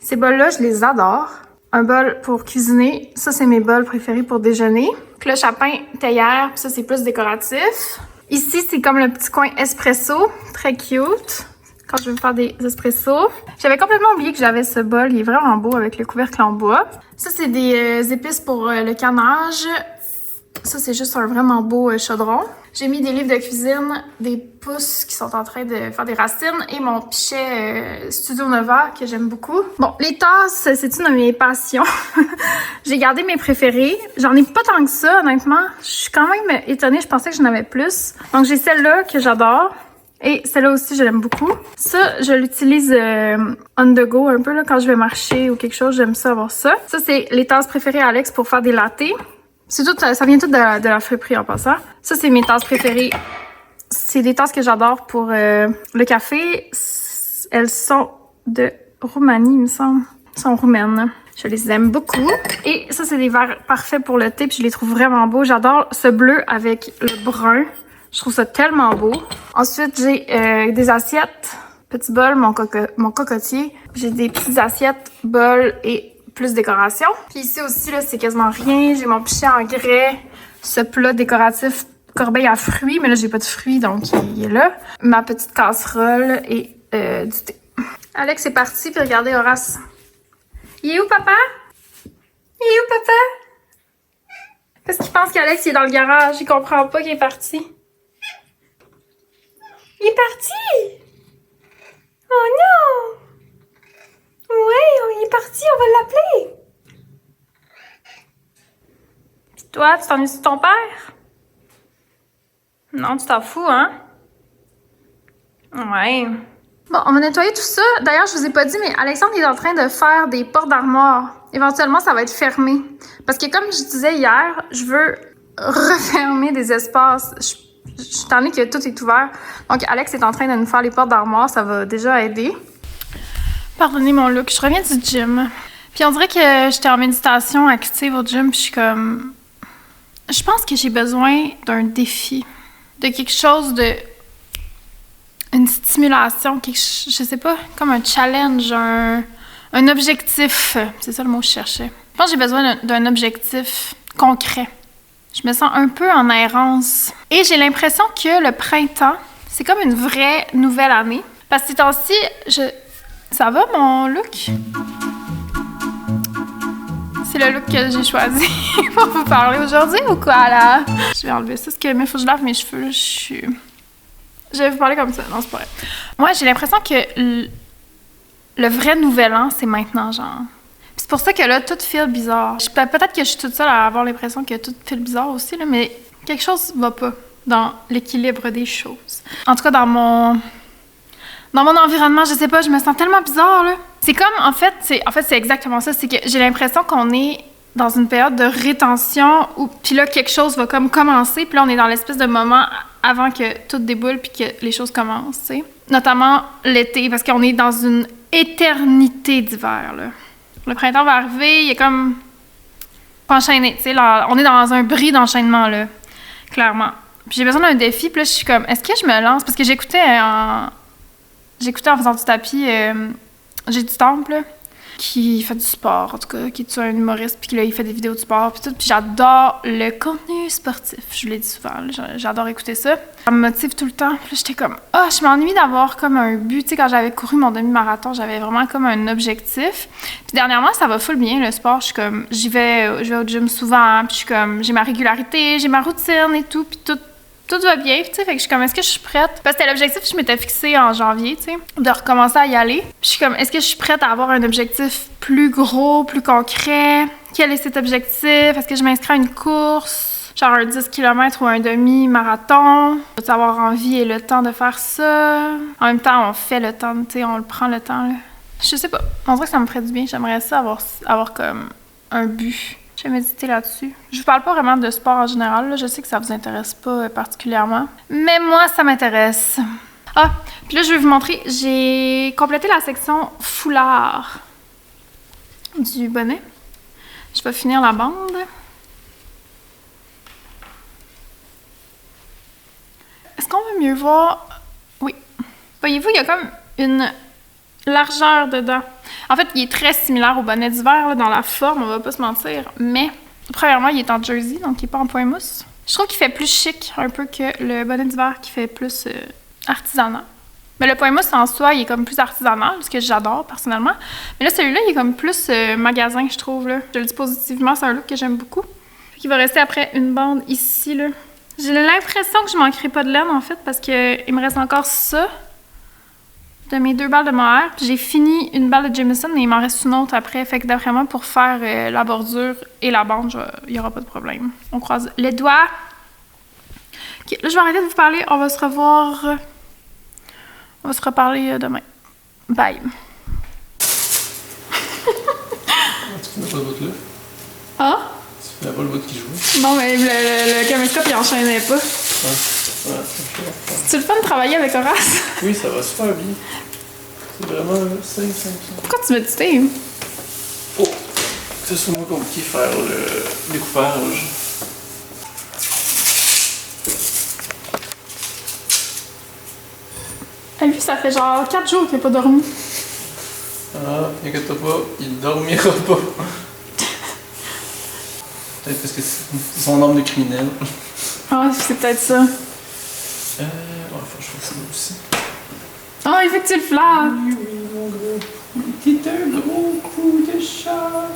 Ces bols-là, je les adore. Un bol pour cuisiner. Ça, c'est mes bols préférés pour déjeuner. Cloche à pain, théière. Ça, c'est plus décoratif. Ici, c'est comme le petit coin espresso. Très cute. Quand je veux faire des espressos. J'avais complètement oublié que j'avais ce bol. Il est vraiment beau avec le couvercle en bois. Ça, c'est des épices pour le canage. Ça, c'est juste un vraiment beau chaudron. J'ai mis des livres de cuisine, des pousses qui sont en train de faire des racines et mon pichet Studio Nova que j'aime beaucoup. Bon, les tasses, c'est une de mes passions. J'ai gardé mes préférés. J'en ai pas tant que ça, honnêtement. Je suis quand même étonnée. Je pensais que j'en avais plus. Donc, j'ai celle-là que j'adore. Et celle-là aussi, je l'aime beaucoup. Ça, je l'utilise on the go un peu là, quand je vais marcher ou quelque chose. J'aime ça avoir ça. Ça, c'est les tasses préférées à Alex pour faire des lattés. C'est tout, ça vient tout de la friperie en passant. Ça, c'est mes tasses préférées. C'est des tasses que j'adore pour le café. Elles sont de Roumanie, il me semble. Elles sont roumaines. Je les aime beaucoup. Et ça, c'est des verres parfaits pour le thé. Puis je les trouve vraiment beaux. J'adore ce bleu avec le brun. Je trouve ça tellement beau. Ensuite, j'ai des assiettes. Petit bol, mon cocotier. J'ai des petites assiettes, bol et plus décoration. Puis ici aussi, là, c'est quasiment rien. J'ai mon pichet en grès. Ce plat décoratif corbeille à fruits. Mais là, j'ai pas de fruits, donc il est là. Ma petite casserole et du thé. Alex est parti, puis regardez Horace. Il est où, papa? Il est où, papa? Parce qu'il pense qu'Alex il est dans le garage. Il comprend pas qu'il est parti. Il est parti! Oh non! Ouais, il est parti, on va l'appeler! Pis toi, tu t'ennuies de ton père? Non, tu t'en fous, hein? Ouais. Bon, on va nettoyer tout ça. D'ailleurs, je vous ai pas dit, mais Alexandre est en train de faire des portes d'armoire. Éventuellement, ça va être fermé. Parce que comme je disais hier, je veux refermer des espaces. Je suis tannée que tout est ouvert. Donc, Alex est en train de nous faire les portes d'armoire. Ça va déjà aider. Pardonnez mon look. Je reviens du gym. Puis on dirait que j'étais en méditation active au gym, puis je suis comme... Je pense que j'ai besoin d'un défi, de quelque chose de... Une stimulation, je sais pas, comme un challenge, un objectif. C'est ça le mot que je cherchais. Je pense que j'ai besoin d'un objectif concret. Je me sens un peu en errance. Et j'ai l'impression que le printemps, c'est comme une vraie nouvelle année. Parce que ces temps-ci, ça va mon look? C'est le look que j'ai choisi pour vous parler aujourd'hui ou quoi là? Je vais enlever ça parce que il faut que je lave mes cheveux. Je vais vous parler comme ça. Non, c'est pas vrai. Moi, j'ai l'impression que le vrai nouvel an, c'est maintenant, genre. C'est pour ça que là, tout file bizarre. Peut-être que je suis toute seule à avoir l'impression que tout file bizarre aussi, là, mais quelque chose va pas dans l'équilibre des choses. En tout cas, dans mon environnement, je sais pas, je me sens tellement bizarre, là. C'est comme, en fait, c'est exactement ça. C'est que j'ai l'impression qu'on est dans une période de rétention où, puis là, quelque chose va comme commencer, puis là, on est dans l'espèce de moment avant que tout déboule puis que les choses commencent, tu sais. Notamment l'été, parce qu'on est dans une éternité d'hiver, là. Le printemps va arriver, il y a comme... Pas enchaîné, tu sais, on est dans un bris d'enchaînement, là, clairement. Puis j'ai besoin d'un défi, puis là, je suis comme, est-ce que je me lance? Parce que j'écoutais en faisant du tapis, j'ai du temple, là, qui fait du sport, en tout cas, qui est un humoriste, puis là, il fait des vidéos de sport, puis tout. Puis j'adore le contenu sportif, je l'ai dit souvent, là, j'adore écouter ça. Ça me motive tout le temps. Puis là, j'étais comme, je m'ennuie d'avoir comme un but. Tu sais, quand j'avais couru mon demi-marathon, j'avais vraiment comme un objectif. Puis dernièrement, ça va full bien, le sport. Je suis comme, je vais au gym souvent, puis je suis comme, j'ai ma régularité, j'ai ma routine et tout, puis tout va bien, tu sais, fait que je suis comme, est-ce que je suis prête? Parce que c'était l'objectif que je m'étais fixé en janvier, tu sais, de recommencer à y aller. Puis je suis comme, est-ce que je suis prête à avoir un objectif plus gros, plus concret? Quel est cet objectif? Est-ce que je m'inscris à une course? Genre un 10 km ou un demi-marathon? Faut-tu avoir envie et le temps de faire ça? En même temps, on fait le temps, tu sais, on le prend le temps, là. Je sais pas, on dirait que ça me ferait du bien. J'aimerais ça avoir comme un but. Je vais méditer là-dessus. Je vous parle pas vraiment de sport en général, là. Je sais que ça vous intéresse pas particulièrement. Mais moi, ça m'intéresse. Ah, puis là, je vais vous montrer. J'ai complété la section foulard du bonnet. Je vais finir la bande. Est-ce qu'on veut mieux voir? Oui. Voyez-vous, il y a comme une largeur dedans. En fait, il est très similaire au bonnet d'hiver, là, dans la forme, on va pas se mentir. Mais, premièrement, il est en jersey, donc il est pas en point mousse. Je trouve qu'il fait plus chic, un peu, que le bonnet d'hiver qui fait plus artisanal. Mais le point mousse, en soi, il est comme plus artisanal, ce que j'adore, personnellement. Mais là, celui-là, il est comme plus magasin, je trouve, là. Je le dis positivement, c'est un look que j'aime beaucoup. Il va rester après une bande ici, là. J'ai l'impression que je manquerai pas de laine, en fait, parce que il me reste encore ça de mes 2 balles de mohair. Puis j'ai fini une balle de Jameson, mais il m'en reste une autre après. Fait que d'après moi, pour faire la bordure et la bande, il n'y aura pas de problème. On croise les doigts. OK, là, je vais arrêter de vous parler. On va se revoir. On va se reparler demain. Bye. Tu fais pas le bout là? Ah? Tu fais pas le bout qui joue? Non, mais le caméscope, il enchaînait pas. Ouais, C'est le fun de travailler avec Horace? oui, ça va super bien. C'est vraiment simple. Pourquoi tu méditais? Oh! C'est souvent compliqué de faire le découpage. Lui, ça fait genre 4 jours qu'il n'a pas dormi. Ah, inquiète-toi pas, il dormira pas. Peut-être parce que c'est son nombre de criminel. Ah, c'est peut-être ça. Ouais, faut que je fasse ça aussi. Ah, il fait que tu le flattes! Oui, mon gros. T'es un gros coup de chat.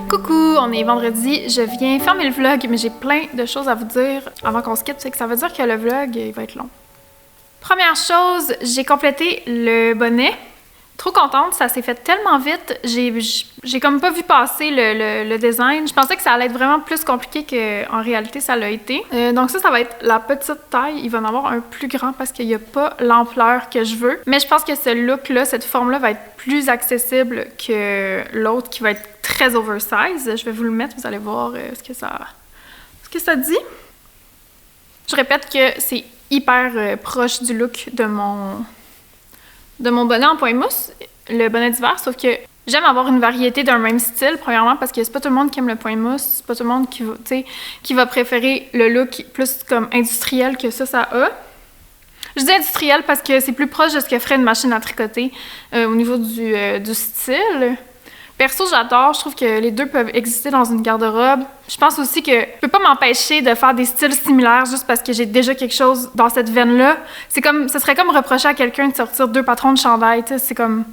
Coucou, on est vendredi, je viens fermer le vlog, mais j'ai plein de choses à vous dire avant qu'on se quitte, c'est que ça veut dire que le vlog, il va être long. Première chose, j'ai complété le bonnet. Trop contente, ça s'est fait tellement vite, j'ai comme pas vu passer le design. Je pensais que ça allait être vraiment plus compliqué qu'en réalité ça l'a été. Donc ça va être la petite taille, il va en avoir un plus grand parce qu'il n'y a pas l'ampleur que je veux. Mais je pense que ce look-là, cette forme-là va être plus accessible que l'autre qui va être très oversize. Je vais vous le mettre, vous allez voir ce que ça dit. Je répète que c'est hyper proche du look de mon bonnet en point mousse, le bonnet d'hiver, sauf que j'aime avoir une variété d'un même style, premièrement, parce que c'est pas tout le monde qui aime le point mousse, c'est pas tout le monde qui va préférer le look plus comme industriel que ça a. Je dis industriel parce que c'est plus proche de ce que ferait une machine à tricoter au niveau du style. Perso, j'adore. Je trouve que les deux peuvent exister dans une garde-robe. Je pense aussi que je peux pas m'empêcher de faire des styles similaires juste parce que j'ai déjà quelque chose dans cette veine-là. Ce serait comme reprocher à quelqu'un de sortir 2 patrons de chandail. C'est comme...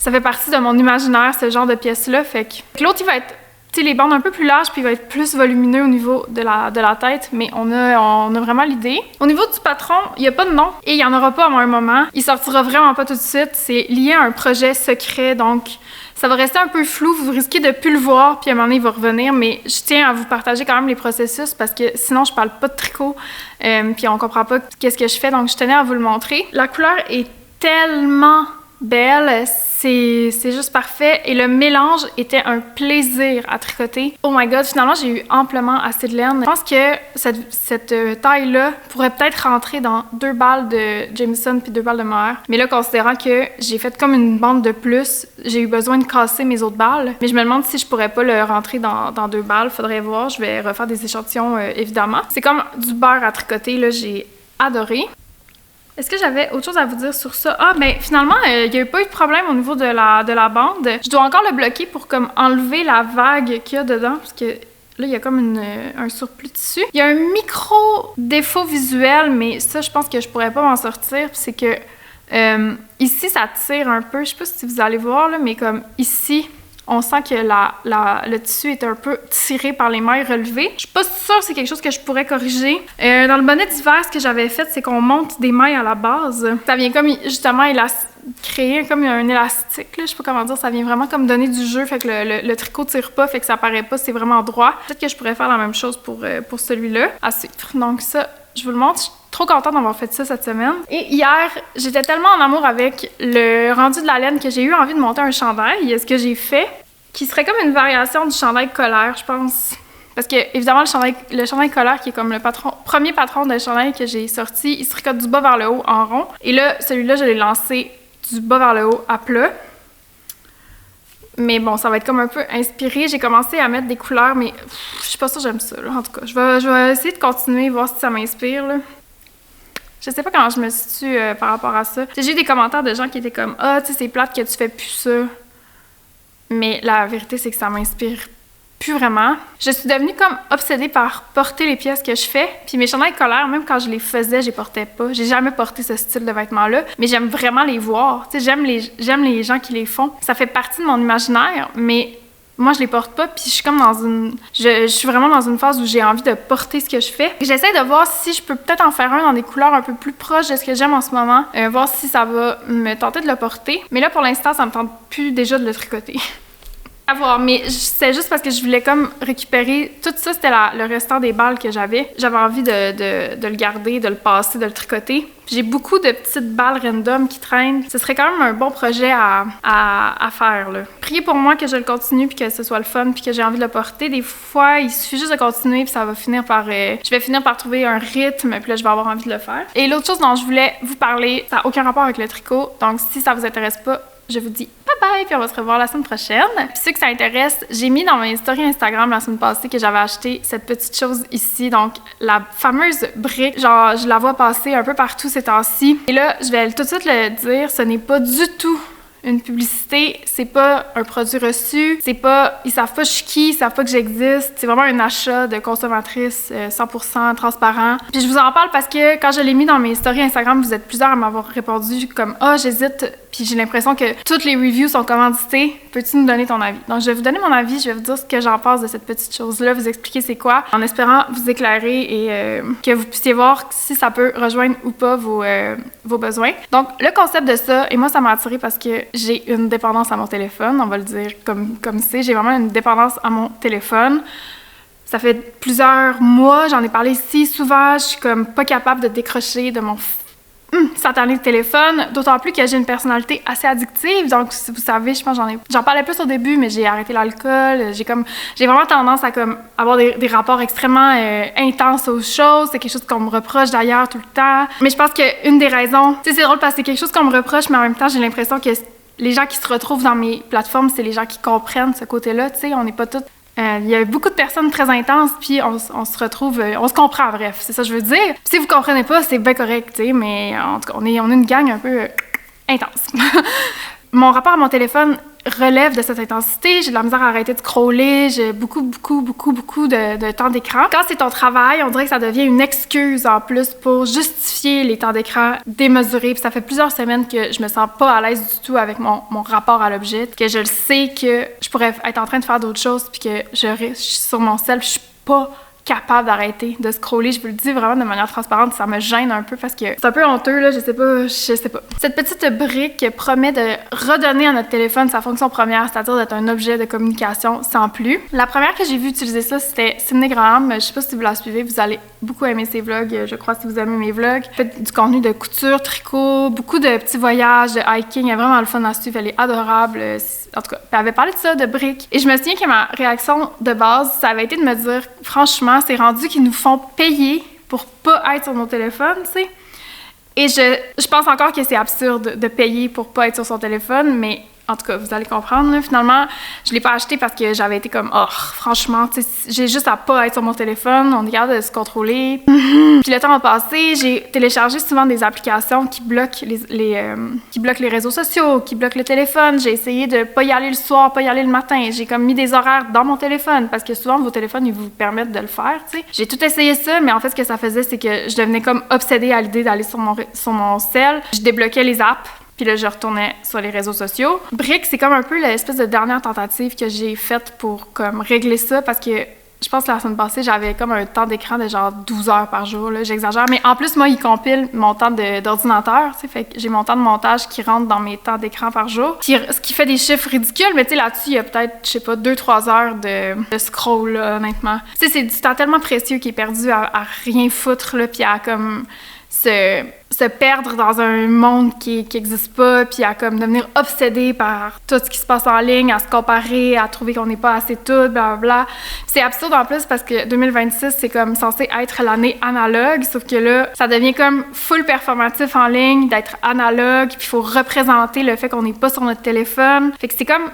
Ça fait partie de mon imaginaire, ce genre de pièce-là. Fait que l'autre, il va être... les bandes un peu plus larges, puis il va être plus volumineux au niveau de la tête, mais on a vraiment l'idée. Au niveau du patron, il n'y a pas de nom, et il n'y en aura pas à un moment. Il sortira vraiment pas tout de suite. C'est lié à un projet secret, donc... Ça va rester un peu flou, vous risquez de plus le voir, puis à un moment donné, il va revenir, mais je tiens à vous partager quand même les processus parce que sinon, je parle pas de tricot, puis on comprend pas qu'est-ce que je fais, donc je tenais à vous le montrer. La couleur est tellement belle, c'est juste parfait, et le mélange était un plaisir à tricoter. Oh my god, finalement, j'ai eu amplement assez de laine. Je pense que cette taille-là pourrait peut-être rentrer dans 2 balles de Jameson puis 2 balles de mohair. Mais là, considérant que j'ai fait comme une bande de plus, j'ai eu besoin de casser mes autres balles. Mais je me demande si je pourrais pas le rentrer dans 2 balles. Faudrait voir, je vais refaire des échantillons évidemment. C'est comme du beurre à tricoter, là, j'ai adoré. Est-ce que j'avais autre chose à vous dire sur ça? Ah, ben finalement, il n'y a pas eu de problème au niveau de la bande. Je dois encore le bloquer pour comme enlever la vague qu'il y a dedans, parce que là, il y a comme un surplus de tissu. Il y a un micro défaut visuel, mais ça, je pense que je pourrais pas m'en sortir. C'est que ici, ça tire un peu. Je sais pas si vous allez voir, là, mais comme ici... On sent que le tissu est un peu tiré par les mailles relevées. Je suis pas sûre que c'est quelque chose que je pourrais corriger. Dans le bonnet d'hiver, ce que j'avais fait, c'est qu'on monte des mailles à la base. Ça vient comme, justement, créer comme un élastique, là. Je sais pas comment dire, ça vient vraiment comme donner du jeu, fait que le tricot tire pas, fait que ça paraît pas, c'est vraiment droit. Peut-être que je pourrais faire la même chose pour celui-là. À suivre. Donc ça, je vous le montre. Je suis trop contente d'avoir fait ça cette semaine. Et hier, j'étais tellement en amour avec le rendu de la laine que j'ai eu envie de monter un chandail. Ce que j'ai fait, qui serait comme une variation du chandail colère, je pense. Parce que, évidemment, le chandail colère, qui est comme le premier patron de chandail que j'ai sorti, il se tricote du bas vers le haut en rond. Et là, celui-là, je l'ai lancé du bas vers le haut à plat. Mais bon, ça va être comme un peu inspiré. J'ai commencé à mettre des couleurs, mais je suis pas sûre que j'aime ça, là. En tout cas, je vais essayer de continuer, voir si ça m'inspire, là. Je sais pas comment je me situe par rapport à ça. J'ai eu des commentaires de gens qui étaient comme « Ah, tu sais, c'est plate que tu fais plus ça. » Mais la vérité, c'est que ça m'inspire plus vraiment. Je suis devenue comme obsédée par porter les pièces que je fais. Puis mes chandails colères, même quand je les faisais, je les portais pas. J'ai jamais porté ce style de vêtements-là, mais j'aime vraiment les voir. Tu sais, j'aime les gens qui les font. Ça fait partie de mon imaginaire, mais moi, je les porte pas, puis je suis comme je suis vraiment dans une phase où j'ai envie de porter ce que je fais. J'essaie de voir si je peux peut-être en faire un dans des couleurs un peu plus proches de ce que j'aime en ce moment, voir si ça va me tenter de le porter. Mais là, pour l'instant, ça me tente plus déjà de le tricoter. À voir, mais c'est juste parce que je voulais comme récupérer tout ça, c'était le restant des balles que j'avais. J'avais envie de le garder, de le passer, de le tricoter. J'ai beaucoup de petites balles random qui traînent. Ce serait quand même un bon projet à faire, là. Priez pour moi que je le continue puis que ce soit le fun puis que j'ai envie de le porter. Des fois, il suffit juste de continuer puis ça va finir par... je vais finir par trouver un rythme puis là, je vais avoir envie de le faire. Et l'autre chose dont je voulais vous parler, ça n'a aucun rapport avec le tricot. Donc, si ça vous intéresse pas, je vous dis bye-bye, puis on va se revoir la semaine prochaine. Puis ceux que ça intéresse, j'ai mis dans mes stories Instagram la semaine passée que j'avais acheté cette petite chose ici, donc la fameuse brique. Genre, je la vois passer un peu partout ces temps-ci. Et là, je vais tout de suite le dire, ce n'est pas du tout une publicité, c'est pas un produit reçu, c'est pas, ils savent pas je suis qui, ils savent pas que j'existe. C'est vraiment un achat de consommatrice 100% transparent. Puis je vous en parle parce que quand je l'ai mis dans mes stories Instagram, vous êtes plusieurs à m'avoir répondu comme j'hésite, puis j'ai l'impression que toutes les reviews sont commanditées. Peux-tu nous donner ton avis? Donc je vais vous donner mon avis, je vais vous dire ce que j'en pense de cette petite chose-là, vous expliquer c'est quoi, en espérant vous éclairer et que vous puissiez voir si ça peut rejoindre ou pas vos besoins. Donc le concept de ça, et moi ça m'a attirée parce que j'ai une dépendance à mon téléphone, on va le dire comme c'est, j'ai vraiment une dépendance à mon téléphone. Ça fait plusieurs mois, j'en ai parlé ici souvent, je suis comme pas capable de décrocher de mon satané téléphone, d'autant plus que j'ai une personnalité assez addictive, donc vous savez, je pense j'en parlais plus au début, mais j'ai arrêté l'alcool, j'ai vraiment tendance à comme avoir des rapports extrêmement intenses aux choses, c'est quelque chose qu'on me reproche d'ailleurs tout le temps, mais je pense qu'une des raisons, tu sais, c'est drôle parce que c'est quelque chose qu'on me reproche, mais en même temps, j'ai l'impression que les gens qui se retrouvent dans mes plateformes, c'est les gens qui comprennent ce côté-là, tu sais, on n'est pas tous... Il y a beaucoup de personnes très intenses, puis on se retrouve, on se comprend, bref, c'est ça que je veux dire. Puis si vous comprenez pas, c'est bien correct, tu sais, mais en tout cas, on est une gang un peu intense. Mon rapport à mon téléphone relève de cette intensité, j'ai de la misère à arrêter de scroller, j'ai beaucoup de temps d'écran. Quand c'est ton travail, on dirait que ça devient une excuse en plus pour justifier les temps d'écran démesurés. Puis ça fait plusieurs semaines que je me sens pas à l'aise du tout avec mon rapport à l'objet, que je le sais que je pourrais être en train de faire d'autres choses, puis que je suis sur mon cell, je suis pas capable d'arrêter de scroller. Je vous le dis vraiment de manière transparente, ça me gêne un peu parce que c'est un peu honteux, là, je sais pas. Cette petite brique promet de redonner à notre téléphone sa fonction première, c'est-à-dire d'être un objet de communication sans plus. La première que j'ai vue utiliser ça, c'était Sydney Graham. Je sais pas si vous la suivez, vous allez beaucoup aimer ses vlogs, je crois, si vous aimez mes vlogs. Elle fait du contenu de couture, tricot, beaucoup de petits voyages, de hiking, elle est vraiment le fun à suivre, elle est adorable. En tout cas, elle avait parlé de ça, de briques. Et je me souviens que ma réaction de base, ça avait été de me dire, franchement, c'est rendu qu'ils nous font payer pour pas être sur nos téléphones, tu sais. Et je pense encore que c'est absurde de payer pour pas être sur son téléphone, mais en tout cas, vous allez comprendre, là. Finalement, je l'ai pas acheté parce que j'avais été comme, franchement, tu sais, j'ai juste à pas être sur mon téléphone, on est capable de se contrôler. Puis le temps a passé, j'ai téléchargé souvent des applications qui bloquent les réseaux sociaux, qui bloquent le téléphone. J'ai essayé de pas y aller le soir, pas y aller le matin. J'ai comme mis des horaires dans mon téléphone parce que souvent, vos téléphones, ils vous permettent de le faire, tu sais. J'ai tout essayé ça, mais en fait, ce que ça faisait, c'est que je devenais comme obsédée à l'idée d'aller sur mon cell. Je débloquais les apps. Puis là, je retournais sur les réseaux sociaux. Brick, c'est comme un peu l'espèce de dernière tentative que j'ai faite pour comme régler ça parce que je pense que la semaine passée, j'avais comme un temps d'écran de genre 12 heures par jour, là, j'exagère. Mais en plus, moi, il compile mon temps d'ordinateur, tu sais, fait que j'ai mon temps de montage qui rentre dans mes temps d'écran par jour. Ce qui fait des chiffres ridicules, mais tu sais, là-dessus, il y a peut-être, je sais pas, 2-3 heures de scroll, là, honnêtement. Tu sais, c'est du temps tellement précieux qui est perdu à rien foutre, là, puis à comme se perdre dans un monde qui n'existe pas, puis à comme devenir obsédé par tout ce qui se passe en ligne, à se comparer, à trouver qu'on n'est pas assez tout, blablabla. C'est absurde en plus parce que 2026, c'est comme censé être l'année analogue, sauf que là, ça devient comme full performatif en ligne, d'être analogue, puis il faut représenter le fait qu'on n'est pas sur notre téléphone. Fait que c'est comme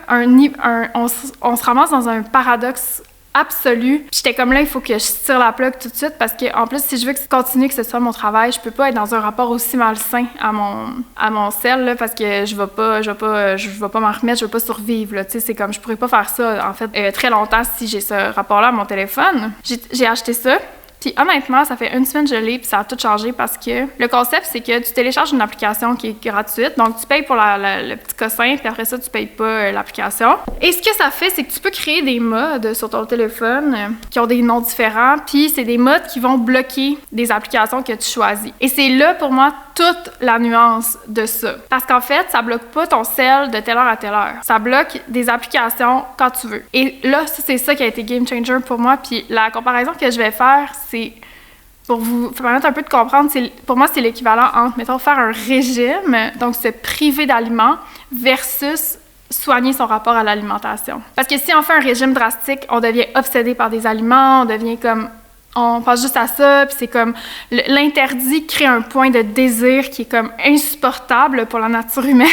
on se ramasse dans un paradoxe absolu. J'étais comme là, il faut que je tire la plug tout de suite parce que en plus, si je veux que ça continue, que ce soit mon travail, je peux pas être dans un rapport aussi malsain à mon cell là, parce que je vais pas m'en remettre, je vais pas survivre là. Tu sais, c'est comme je pourrais pas faire ça en fait très longtemps si j'ai ce rapport-là à mon téléphone. J'ai acheté ça. Puis honnêtement, ça fait une semaine que je l'ai, puis ça a tout changé parce que le concept, c'est que tu télécharges une application qui est gratuite, donc tu payes pour le petit cossin, puis après ça, tu payes pas l'application. Et ce que ça fait, c'est que tu peux créer des modes sur ton téléphone qui ont des noms différents, puis c'est des modes qui vont bloquer des applications que tu choisis. Et c'est là, pour moi, toute la nuance de ça. Parce qu'en fait, ça bloque pas ton cell de telle heure à telle heure. Ça bloque des applications quand tu veux. Et là, c'est ça qui a été game changer pour moi, puis la comparaison que je vais faire, c'est pour vous permettre un peu de comprendre, pour moi, c'est l'équivalent entre, mettons, faire un régime, donc se priver d'aliments, versus soigner son rapport à l'alimentation. Parce que si on fait un régime drastique, on devient obsédé par des aliments, on devient comme On pense juste à ça, puis c'est comme l'interdit crée un point de désir qui est comme insupportable pour la nature humaine.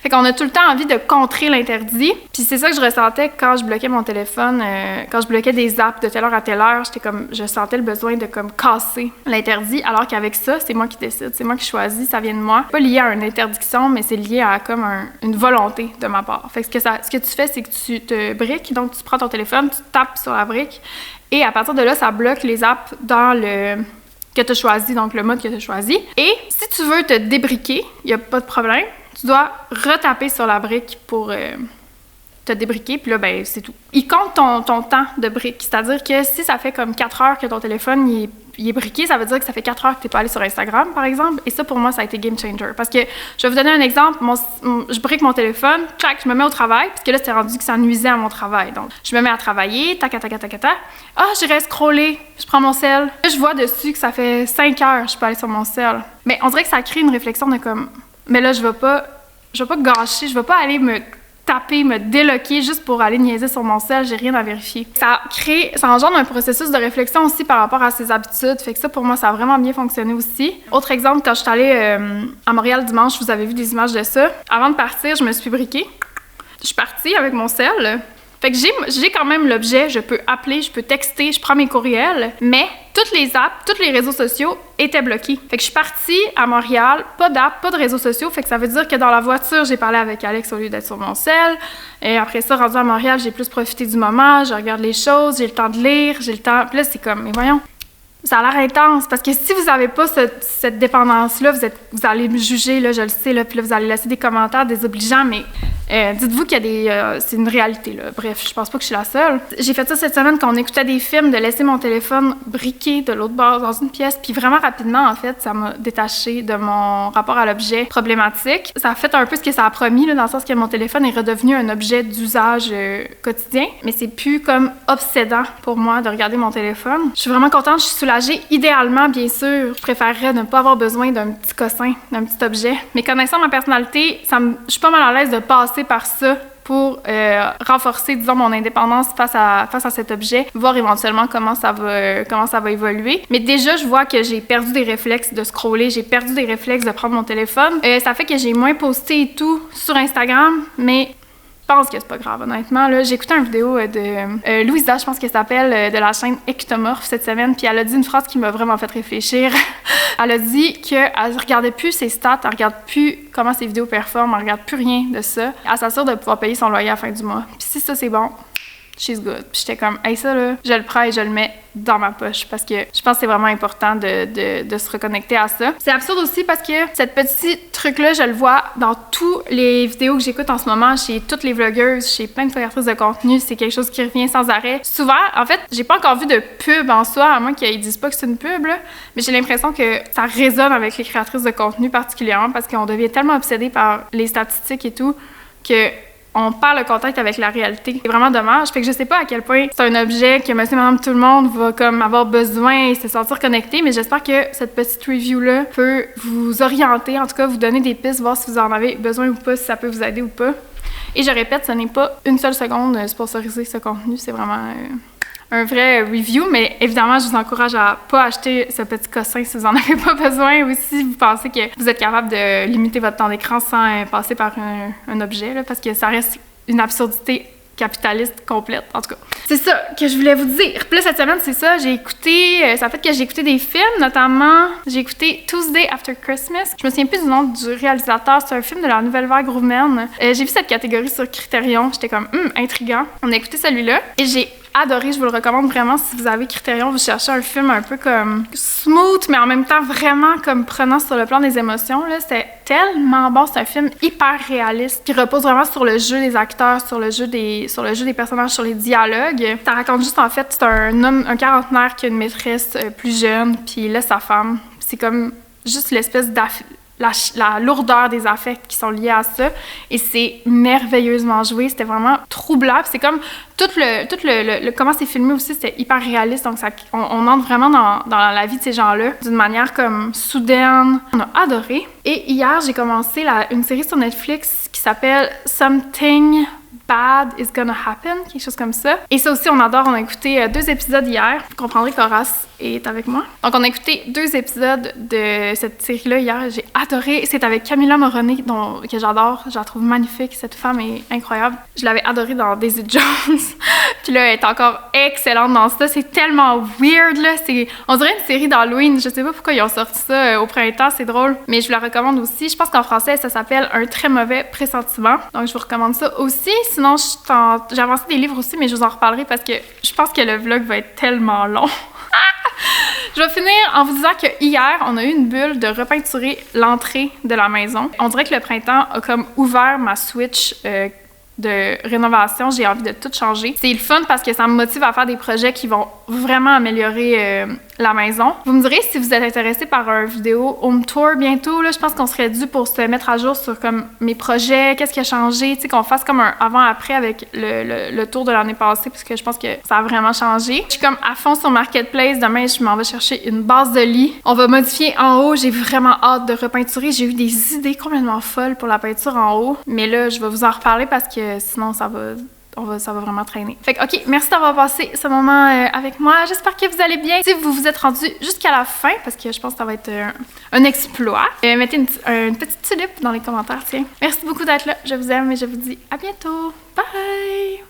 Fait qu'on a tout le temps envie de contrer l'interdit. Puis c'est ça que je ressentais quand je bloquais mon téléphone, quand je bloquais des apps de telle heure à telle heure, je sentais le besoin de comme casser l'interdit, alors qu'avec ça, c'est moi qui décide, c'est moi qui choisis, ça vient de moi. Pas lié à une interdiction, mais c'est lié à comme une volonté de ma part. Fait que ce que tu fais, c'est que tu te briques, donc tu prends ton téléphone, tu tapes sur la brique. Et à partir de là, ça bloque les apps dans le que tu as choisi, donc le mode que tu as choisi. Et si tu veux te débriquer, il n'y a pas de problème. Tu dois retaper sur la brique pour te débriquer, puis là, ben c'est tout. Il compte ton temps de brique. C'est-à-dire que si ça fait comme 4 heures que ton téléphone il est briqué, ça veut dire que ça fait 4 heures que tu n'es pas allé sur Instagram, par exemple. Et ça, pour moi, ça a été game changer. Parce que, je vais vous donner un exemple. Je brique mon téléphone, tchac, je me mets au travail, parce que là, c'était rendu que ça nuisait à mon travail. Donc, je me mets à travailler, tac. Ah, j'irai scroller, je prends mon sel. Là, je vois dessus que ça fait 5 heures que je peux aller sur mon sel. Mais on dirait que ça crée une réflexion de comme, mais là, je vais pas gâcher, je vais pas aller me taper, me déloquer juste pour aller niaiser sur mon sel, j'ai rien à vérifier. Ça engendre un processus de réflexion aussi par rapport à ses habitudes, fait que ça, pour moi, ça a vraiment bien fonctionné aussi. Autre exemple, quand je suis allée à Montréal dimanche, vous avez vu des images de ça. Avant de partir, je me suis briquée. Je suis partie avec mon sel. Fait que j'ai quand même l'objet, je peux appeler, je peux texter, je prends mes courriels, mais toutes les apps, tous les réseaux sociaux étaient bloqués. Fait que je suis partie à Montréal, pas d'app, pas de réseaux sociaux, fait que ça veut dire que dans la voiture, j'ai parlé avec Alex au lieu d'être sur mon sel. Et après ça, rendu à Montréal, j'ai plus profité du moment, je regarde les choses, j'ai le temps de lire, j'ai le temps... Puis là, c'est comme, mais voyons, ça a l'air intense, parce que si vous n'avez pas cette dépendance-là, vous allez me juger, là, je le sais, là, puis là, vous allez laisser des commentaires désobligeants, mais dites-vous qu'il y a c'est une réalité, là. Bref, je pense pas que je suis la seule. J'ai fait ça cette semaine quand on écoutait des films, de laisser mon téléphone briqué de l'autre bord dans une pièce, puis vraiment rapidement, en fait, ça m'a détachée de mon rapport à l'objet problématique. Ça a fait un peu ce que ça a promis, là, dans le sens que mon téléphone est redevenu un objet d'usage quotidien, mais c'est plus comme obsédant pour moi de regarder mon téléphone. Je suis vraiment contente, je suis soulagée. Idéalement, bien sûr, je préférerais ne pas avoir besoin d'un petit cossin, d'un petit objet. Mais connaissant ma personnalité, je suis pas mal à l'aise de passer par ça pour renforcer, disons, mon indépendance face à cet objet, voir éventuellement comment ça va évoluer. Mais déjà, je vois que j'ai perdu des réflexes de scroller, j'ai perdu des réflexes de prendre mon téléphone. Ça fait que j'ai moins posté et tout sur Instagram, mais je pense que c'est pas grave, honnêtement. Là, j'ai écouté une vidéo de Louisa, je pense qu'elle s'appelle, de la chaîne Ectomorph cette semaine, puis elle a dit une phrase qui m'a vraiment fait réfléchir. Elle a dit qu'elle regardait plus ses stats, elle regarde plus comment ses vidéos performent, elle regarde plus rien de ça. Elle s'assure de pouvoir payer son loyer à la fin du mois. Puis si ça, c'est bon, she's good. Puis j'étais comme, hey, ça, là, je le prends et je le mets dans ma poche parce que je pense que c'est vraiment important de se reconnecter à ça. C'est absurde aussi parce que cette petite truc-là, je le vois dans toutes les vidéos que j'écoute en ce moment, chez toutes les vlogueuses, chez plein de créatrices de contenu, c'est quelque chose qui revient sans arrêt. Souvent, en fait, j'ai pas encore vu de pub en soi, à moins qu'ils disent pas que c'est une pub, là, mais j'ai l'impression que ça résonne avec les créatrices de contenu particulièrement parce qu'on devient tellement obsédé par les statistiques et tout que on perd le contact avec la réalité. C'est vraiment dommage. Fait que je sais pas à quel point c'est un objet que monsieur, madame, tout le monde va comme avoir besoin et se sentir connecté, mais j'espère que cette petite review-là peut vous orienter, en tout cas vous donner des pistes, voir si vous en avez besoin ou pas, si ça peut vous aider ou pas. Et je répète, ce n'est pas une seule seconde sponsoriser ce contenu, c'est vraiment un vrai review, mais évidemment, je vous encourage à pas acheter ce petit cossin si vous en avez pas besoin ou si vous pensez que vous êtes capable de limiter votre temps d'écran sans passer par un objet, là, parce que ça reste une absurdité capitaliste complète, en tout cas. C'est ça que je voulais vous dire. Puis là, cette semaine, c'est ça, j'ai écouté... ça fait que j'ai écouté des films, notamment, j'ai écouté Tuesday After Christmas. Je me souviens plus du nom du réalisateur. C'est un film de la nouvelle vague roumaine. J'ai vu cette catégorie sur Criterion. J'étais comme, intriguant. On a écouté celui-là et j'ai adoré. Je vous le recommande vraiment si vous avez Criterion. Vous cherchez un film un peu comme smooth, mais en même temps vraiment comme prenant sur le plan des émotions. Là, c'était tellement bon. C'est un film hyper réaliste qui repose vraiment sur le jeu des acteurs, sur le jeu des personnages, sur les dialogues. Ça raconte juste, en fait, c'est un quarantenaire qui a une maîtresse plus jeune, puis il laisse sa femme. C'est comme juste l'espèce la lourdeur des affects qui sont liés à ça. Et c'est merveilleusement joué. C'était vraiment troublant. Puis c'est comme tout le comment c'est filmé aussi, c'était hyper réaliste. Donc on entre vraiment dans la vie de ces gens-là d'une manière comme soudaine. On a adoré. Et hier, j'ai commencé une série sur Netflix qui s'appelle Something Bad is Gonna Happen, quelque chose comme ça. Et ça aussi, on adore. On a écouté 2 épisodes hier. Vous comprendrez qu'Horace est avec moi. Donc, on a écouté 2 épisodes de cette série-là hier. J'ai adoré. C'est avec Camilla Moroni, que j'adore. Je la trouve magnifique. Cette femme est incroyable. Je l'avais adorée dans Daisy Jones. Puis là, elle est encore excellente dans ça. C'est tellement weird, là. On dirait une série d'Halloween. Je sais pas pourquoi ils ont sorti ça au printemps. C'est drôle. Mais je vous la recommande aussi. Je pense qu'en français, ça s'appelle Un très mauvais pressentiment. Donc, je vous recommande ça aussi. Sinon, j'ai avancé des livres aussi, mais je vous en reparlerai parce que je pense que le vlog va être tellement long. Je vais finir en vous disant que hier, on a eu une bulle de repeinturer l'entrée de la maison. On dirait que le printemps a comme ouvert ma switch de rénovation. J'ai envie de tout changer. C'est le fun parce que ça me motive à faire des projets qui vont vraiment améliorer la maison. Vous me direz si vous êtes intéressé par une vidéo home tour bientôt. Là, je pense qu'on serait dû pour se mettre à jour sur comme mes projets, qu'est-ce qui a changé, tu sais, qu'on fasse comme un avant-après avec le tour de l'année passée parce que je pense que ça a vraiment changé. Je suis comme à fond sur Marketplace. Demain, je m'en vais chercher une base de lit. On va modifier en haut. J'ai vraiment hâte de repeinturer. J'ai eu des idées complètement folles pour la peinture en haut. Mais là, je vais vous en reparler parce que sinon, ça va vraiment traîner. Fait que, OK, merci d'avoir passé ce moment avec moi. J'espère que vous allez bien. Si vous vous êtes rendu jusqu'à la fin, parce que je pense que ça va être un exploit, mettez une petite tulipe dans les commentaires, tiens. Merci beaucoup d'être là. Je vous aime et je vous dis à bientôt. Bye!